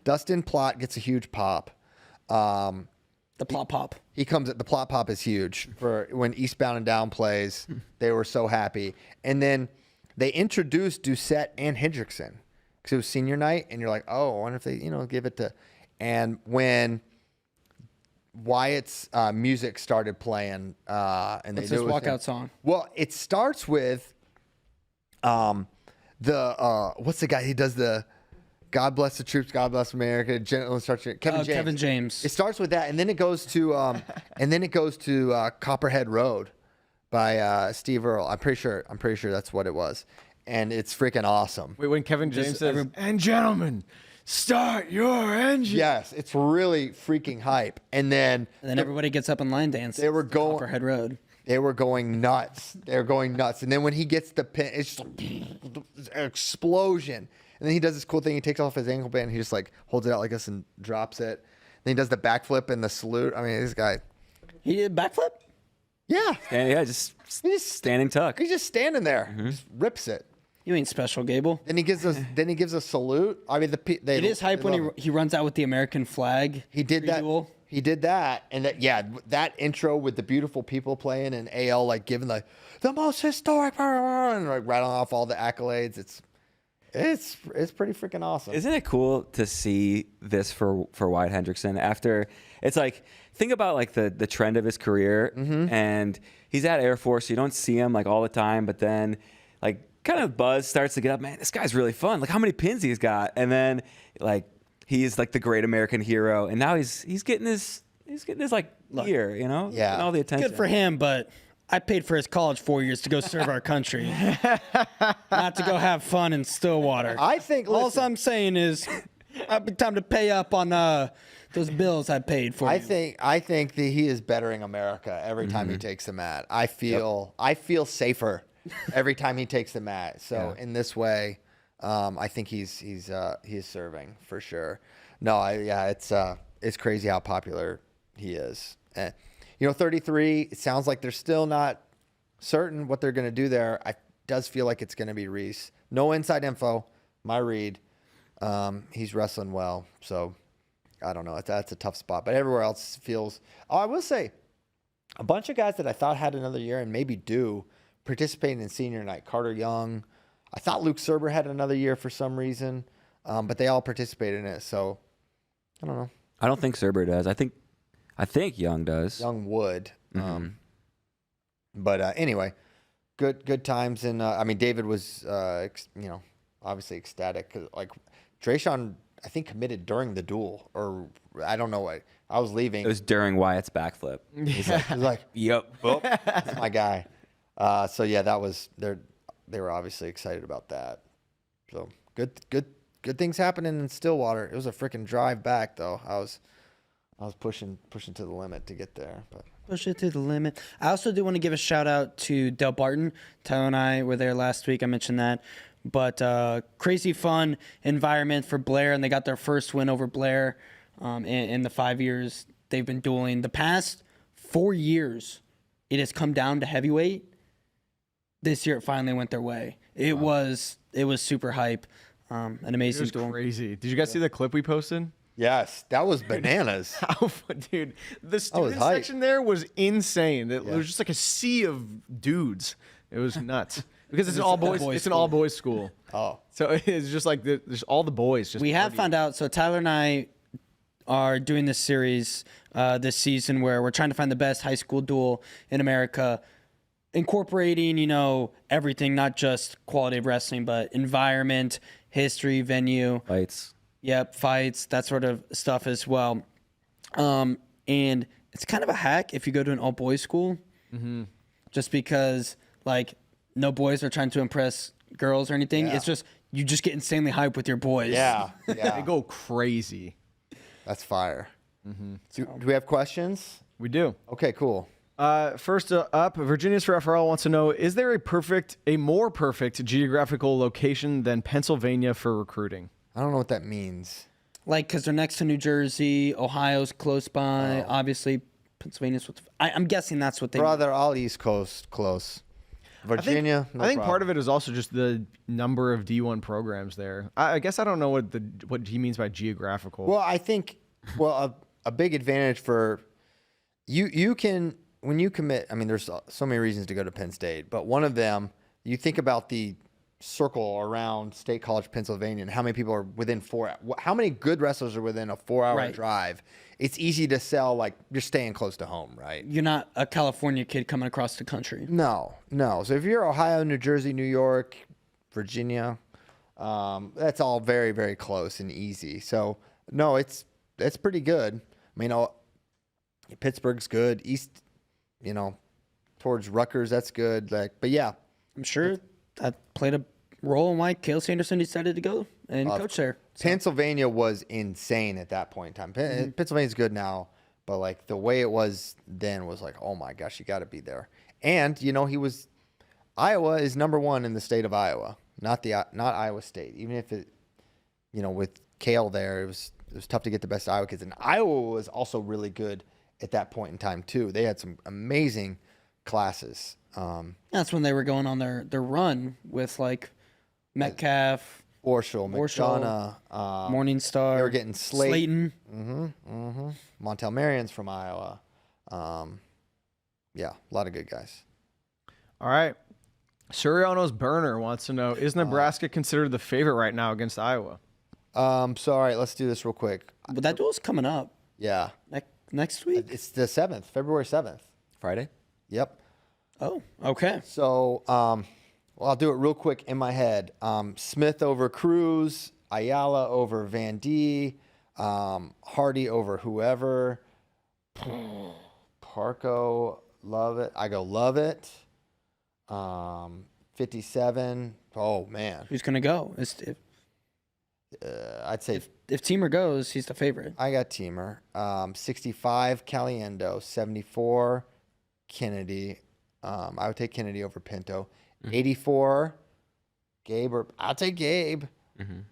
Dustin Plott gets a huge pop. The plot pop. He comes at the plot pop is huge for when Eastbound and Down plays. They were so happy. And then they introduced Doucette and Hendrickson because it was senior night. And you're like, oh, I wonder if they, give it to. And when Wyatt's music started playing, and What's they this do it with him. walkout song? Well, it starts with what's the guy? He does the God Bless the Troops, God Bless America, Gentle Instruction. Kevin James. Kevin James. It starts with that, and then it goes to Copperhead Road by Steve Earle. I'm pretty sure that's what it was. and it's freaking awesome. Wait, when Kevin James says, "And gentlemen, start your engine." Yes, it's really freaking hype. And then everybody gets up and line dance. They were going Copperhead Road. They were going nuts. They were going nuts. And then when he gets the pin, it's just an explosion. And then he does this cool thing. He takes off his ankle band. And he just like holds it out like this and drops it. Then he does the backflip and the salute. I mean, this guy. He did backflip? Yeah. And yeah, just standing tuck. He's just standing there. Just rips it. You ain't special, Gable. Then he gives us. Then he gives a salute. I mean, It is hype when he runs out with the American flag. He did that. Duel. He did that, and that intro with the beautiful people playing and AL like giving the most historic and like rattling off all the accolades. It's pretty freaking awesome. Isn't it cool to see this for Wyatt Hendrickson after it's like think about like the trend of his career and he's at Air Force, so you don't see him like all the time, but then like kind of buzz starts to get up, man, this guy's really fun. Like how many pins he's got, and then like he's like the great American hero, and now he's getting his like gear, you know, getting all the attention. Good for him, but I paid for his college 4 years to go serve our country, not to go have fun in Stillwater. I think. All I'm saying is, time to pay up on those bills I paid for. I think that he is bettering America every time he takes the mat. I feel safer every time he takes the mat. So in this way, I think he is serving for sure. No, it's crazy how popular he is. 33. It sounds like they're still not certain what they're going to do there. It does feel like it's going to be Reese. No inside info. My read. He's wrestling well, so I don't know. That's a tough spot, but everywhere else feels. Oh, I will say, a bunch of guys that I thought had another year and maybe do participating in senior night. Carter Young. I thought Luke Serber had another year for some reason, but they all participated in it. So I don't know. I don't think Serber does. I think Young does. Young would. But anyway, good times. And I mean, David was, obviously ecstatic. Like Dreshaun, I think committed during the duel, or I don't know what. I was leaving. It was during Wyatt's backflip. He's like, yep. Oh, that's my guy. So yeah, that was they were obviously excited about that. So good things happening in Stillwater. It was a freaking drive back though. I was pushing to the limit to get there, but push it to the limit. I also do want to give a shout out to Del Barton. Tyler and I were there last week. I mentioned that. But crazy fun environment for Blair, and they got their first win over Blair in the 5 years they've been dueling. The past 4 years, it has come down to heavyweight. This year, it finally went their way. It was super hype. An amazing It was duel. crazy. Did you guys see the clip we posted? yes, that was bananas. Dude, the student hype. section there was insane. It was just like a sea of dudes. It was nuts. Because it's an all boys. It's an all boys school. Oh, So it's just like there's all the boys. Just We have partying. found out. So Tyler and I are doing this series this season where we're trying to find the best high school duel in America, incorporating, everything, not just quality of wrestling, but environment, history, venue. Fights. Yep, fights, that sort of stuff as well. And it's kind of a hack if you go to an all-boys school, just because, like, no boys are trying to impress girls or anything. Yeah. It's just you just get insanely hyped with your boys. yeah, They yeah. go crazy. That's fire. Do we have questions? We do. Okay, cool. First up, Virginia's for FRL wants to know: is there a more perfect geographical location than Pennsylvania for recruiting? I don't know what that means. Like, because they're next to New Jersey, Ohio's close by, obviously Pennsylvania's what I'm guessing that's what they Brother, all East Coast close. Virginia, I think part of it is also just the number of D1 programs there. I guess I don't know what he means by geographical. Well, I think a big advantage for you can when you commit. I mean, there's so many reasons to go to Penn State, but one of them, you think about the circle around State College, Pennsylvania, and how many people are within how many good wrestlers are within a 4-hour Right. drive. It's easy to sell, like, you're staying close to home, right? You're not a California kid coming across the country. No. So if you're Ohio, New Jersey, New York, Virginia, that's all very, very close and easy. So no, it's pretty good. I mean, Pittsburgh's good. East, towards Rutgers, that's good. But yeah, I'm sure that played a roll and why Cale Sanderson decided to go and coach there. So, Pennsylvania was insane at that point in time. Pennsylvania's good now, but like the way it was then was like, oh my gosh, you got to be there. And Iowa is number 1 in the state of Iowa, not Iowa State. Even if it, with Cale there, it was tough to get the best Iowa kids. And Iowa was also really good at that point in time too. They had some amazing classes. that's when they were going on their run with like Metcalf, Orschel, McDonough, Morningstar. they were getting Slayton. Montel Marion's from Iowa. Yeah, a lot of good guys. All right. Suriano's Burner wants to know, is Nebraska considered the favorite right now against Iowa? All right, let's do this real quick. But that duel's coming up Yeah, next week. it's the 7th, February 7th. Friday. Yep. Oh, okay. So, I'll do it real quick in my head. Smith over Cruz, Ayala over Van D, Hardy over whoever, Parco, love it. I go love it. 57. Oh man, Who's gonna go? I'd say If Teamer goes, he's the favorite. I got Teamer. 65 Caliendo, 74 Kennedy. I would take Kennedy over Pinto. 84 Gabe, or I'll take Gabe.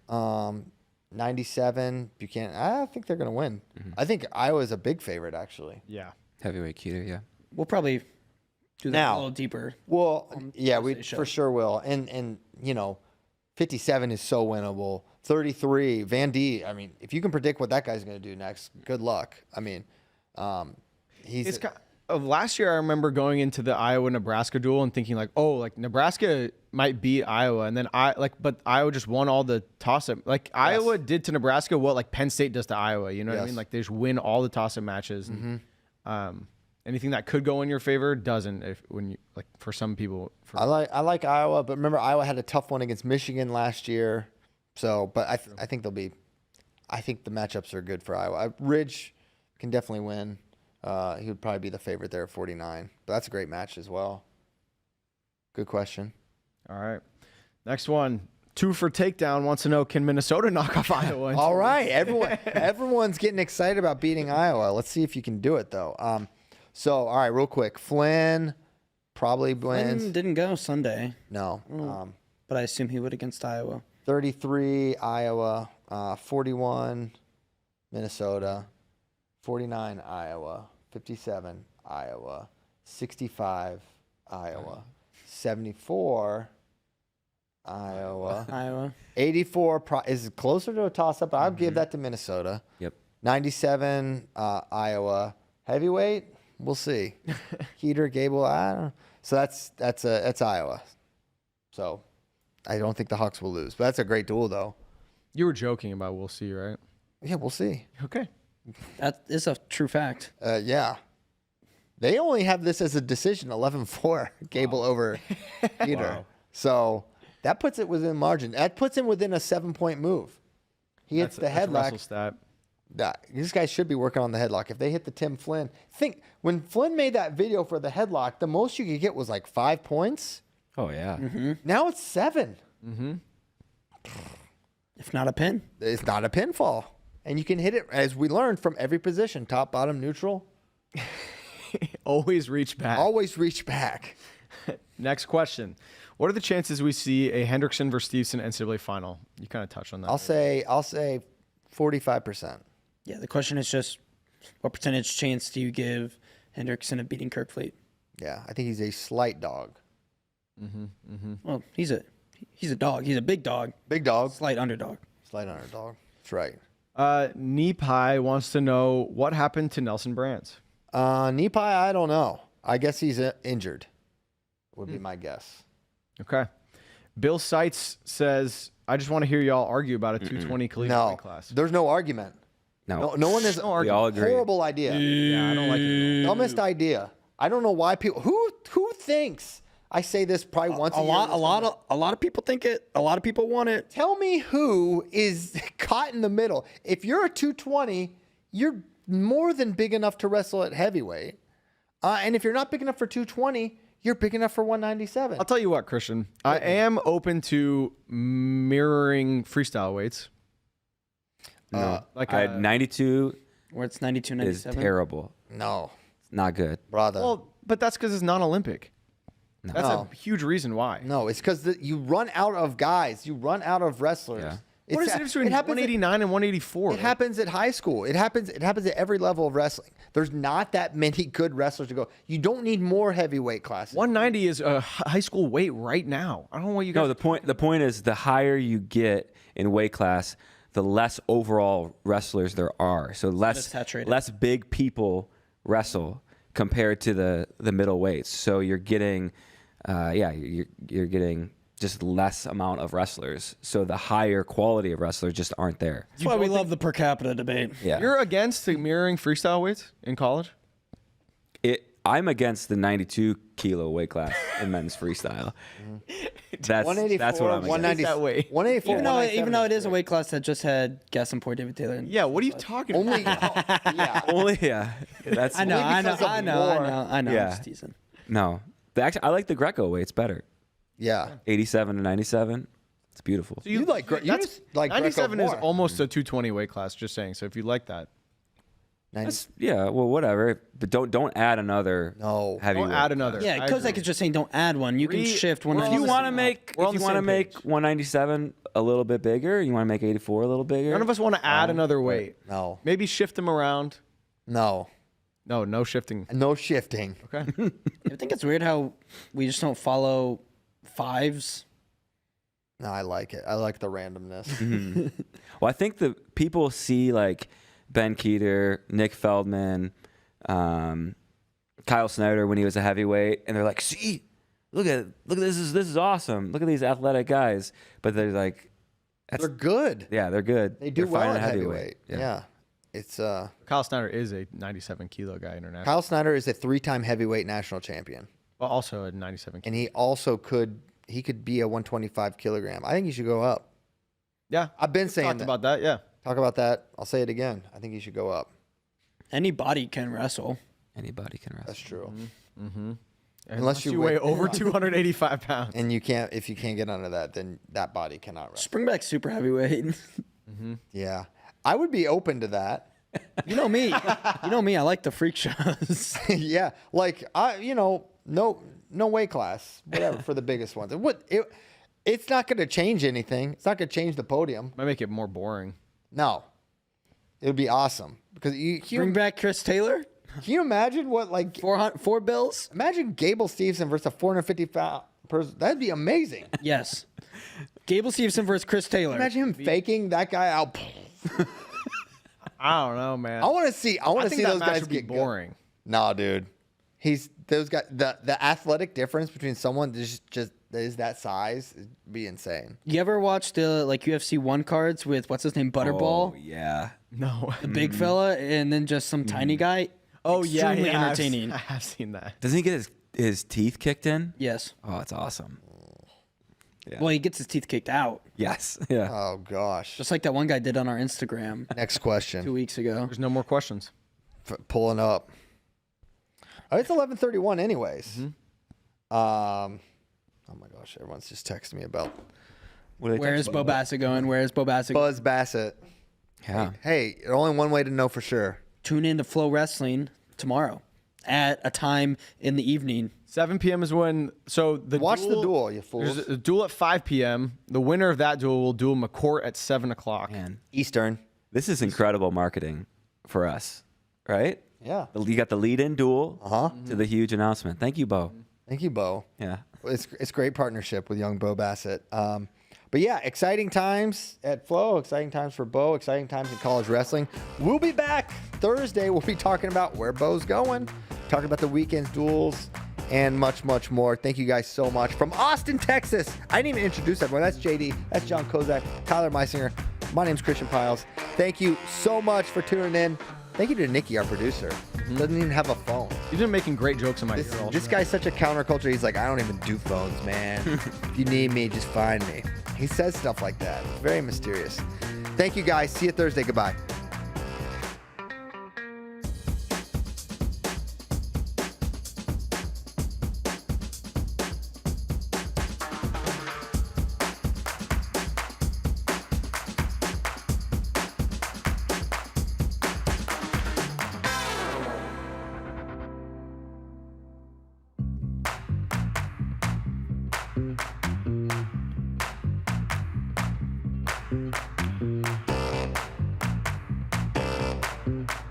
97 Buchanan. I think they're gonna win. I think Iowa's a big favorite actually. Yeah. Heavyweight Keeter, yeah. We'll probably do that Now- a little deeper. Well, yeah, we Thursday show. for sure will. And 57 is so winnable. 33 Van D. I mean, if you can predict what that guy's going to do next, good luck. I mean, he's Of last year, I remember going into the Iowa-Nebraska duel and thinking like, oh, like Nebraska might beat Iowa, and then but Iowa just won all the toss-up. Like Iowa did to Nebraska what like Penn State does to Iowa. You know what I Yes. mean? Like they just win all the toss-up matches. And, anything that could go in your favor doesn't. For some people, I like Iowa, but remember Iowa had a tough one against Michigan last year. So, but I think I think the matchups are good for Iowa. Ridge can definitely win. He would probably be the favorite there at 49. But that's a great match as well. Good question. All right. Next one. 2 for Takedown wants to know, can Minnesota knock off Iowa? All right, everyone's getting excited about beating Iowa. Let's see if you can do it though. So all right, real quick, Flynn probably wins. Flynn didn't go Sunday, No. but I assume he would against Iowa. 33 Iowa, 41 Minnesota, 49 Iowa, 57 Iowa, 65 Iowa, 74 Iowa, 84 is closer to a toss-up. I'd give that to Minnesota. Yep. 97 Iowa, heavyweight. We'll see. Heater, Gable, I don't know. So that's Iowa. So I don't think the Hawks will lose, but that's a great duel though. You were joking about we'll see, right? Yeah, we'll see. Okay. That is a true fact. Yeah. They only have this as a decision, 11-4, Gable over Heater. Wow. So that puts it within margin. That puts him within a 7-point move. He hits the That's headlock. Russell's stat. These guys should be working on the headlock. If they hit the Tim Flynn, think when Flynn made that video for the headlock, the most you could get was like 5 points. Oh, yeah. Now it's 7. If not a pin. It's not a pinfall. And you can hit it, as we learned, from every position, top, bottom, neutral. Always reach back. Always reach back. Next question. What are the chances we see a Hendrickson versus Stevenson NCAA final? You kind of touched on that. I'll say 45%. Yeah, the question is just what percentage chance do you give Hendrickson of beating Kirkfleet? Yeah, I think he's a slight dog. Well, he's a dog. He's a big dog. Big dog. Slight underdog. Slight underdog. That's right. Knee Pie wants to know what happened to Nelson Brands. Knee Pie, I don't know. I guess he's injured, would be my guess. Okay. Bill Seitz says, I just want to hear y'all argue about a 220 collegiate No, weight class. there's no argument. No. No one has. We all agree. Horrible idea. Yeah, I don't like it at all. Dumbest idea. I don't know why people. Who thinks? I say this probably once a year. A lot of people think it. A lot of people want it. Tell me who is caught in the middle. If you're a 220, you're more than big enough to wrestle at heavyweight. And if you're not big enough for 220, you're big enough for 197. I'll tell you what, Christian. I am open to mirroring freestyle weights. Like I had 92 Where it's 92, is 97. terrible. No, It's not good. brother. Well, but that's because it's non-Olympic. That's No. a huge reason why. No, it's because you run out of guys. You run out of wrestlers. Yeah. What is the difference between it happens 189 and 184? It happens at high school. It happens at every level of wrestling. There's not that many good wrestlers to go. You don't need more heavyweight classes. 190 is a high school weight right now. I don't know what you guys. No, the point is the higher you get in weight class, the less overall wrestlers there are. So saturated. less big people wrestle compared to the middle weights. So you're getting you're getting just less amount of wrestlers. So the higher quality of wrestlers just aren't there. That's why we love the per capita debate. Yeah. You're against the mirroring freestyle weights in college? I'm against the 92 kilo weight class in men's freestyle. That's 184, what I'm against. 190, that way. 184, Even though it is a 197 weight class that just had Gaston David Taylor. Yeah, what are you talking about? Only, yeah. Only that's I know. because of war. Yeah. I'm just teasing. No. I like the Greco weights better. Yeah. 87 to 97. It's beautiful. You like you That's just like 97 is Greco more. almost a 220 weight class. Just saying. So if you like that, 90 Yeah, well, whatever. But don't add another No. heavyweight. don't add another. Yeah, I Kozak agree. is just saying don't add one. You can shift one. we're If on you the want to same- make we're on if you the want to same make page. 197 a little bit bigger, you want to make 84 a little bigger. None of us want to add another weight. No. Maybe shift them around. No. No shifting. No shifting. Okay. I think it's weird how we just don't follow fives. No, I like it. I like the randomness. Well, I think the people see like Ben Keeter, Nick Feldman, Kyle Snyder when he was a heavyweight, and they're like, "See, look at this is awesome. Look at these athletic guys." But they're like, They're good. yeah, they're good. They do They're well fine at heavyweight. Yeah. It's Kyle Snyder is a 97 kilo guy international. Kyle Snyder is a 3-time heavyweight national champion. Well, also a 97 kilo. And he also could be a 125 kilogram. I think he should go up. Yeah. I've been saying Talked that. about that. Yeah. Talk about that. I'll say it again. I think he should go up. Anybody can wrestle. Anybody can wrestle. That's true. Unless you weigh- weigh over 285 pounds. And if you can't get under that, then that body cannot wrestle. Just bring back super heavyweight. Yeah. I would be open to that. You know me. I like the freak shows. Yeah. Like no weight class, whatever for the biggest ones. It's not going to change anything. It's not going to change the podium. Might make it more boring. No. It would be awesome because Bring back Chris Taylor. can you imagine what like 4 bills. imagine Gable Stevenson versus a 450-pound person? That'd be amazing. Yes. Gable Stevenson versus Chris Taylor. Imagine him faking that guy out. I don't know, man. I want to see. I want I to think see that those match guys would be get good. boring. No, dude. Those guys. The athletic difference between someone just that is that size would be insane. You ever watch the UFC 1 cards with what's his name, Butterball, Oh, yeah. No. the big fella, and then just some tiny guy? Oh, yeah. Extremely Yeah, entertaining. I have seen that. Doesn't he get his teeth kicked in? Yes. Oh, it's awesome. Yeah. Well, he gets his teeth kicked out, Yes. Yeah. Oh gosh. just like that one guy did on our Instagram Next 2 question. weeks ago. There's no more questions. Pulling up. Oh, it's 11:31 anyways. Oh my gosh, everyone's just texting me about Where is Bo Bassett going? Where is Bo Bassett going? Buzz Bassett. Yeah. Hey, only one way to know for sure. Tune in to Flow Wrestling tomorrow at a time in the evening. 7 p.m. is when. So the Watch the duel, you fools. There's a duel at 5 p.m. The winner of that duel will duel McCourt at 7 o'clock. Man, Eastern. this is incredible marketing for us, right? Yeah. You got the lead-in duel to the huge announcement. Thank you, Bo. Thank you, Bo. Yeah. It's great partnership with young Bo Bassett. But yeah, exciting times at Flow, exciting times for Bo, exciting times in college wrestling. We'll be back Thursday. We'll be talking about where Bo's going, talking about the weekend's duels, and much, much more. Thank you guys so much. From Austin, Texas. I didn't even introduce everyone. That's JD. That's John Kozak, Tyler Meisinger. My name's Christian Piles. Thank you so much for tuning in. Thank you to Nikki, our producer. Doesn't even have a phone. You've been making great jokes in my ear. all This guy's such a counterculture. He's like, I don't even do phones, man. If you need me, just find me. He says stuff like that. It's very mysterious. Thank you, guys. See you Thursday. Goodbye. Bye.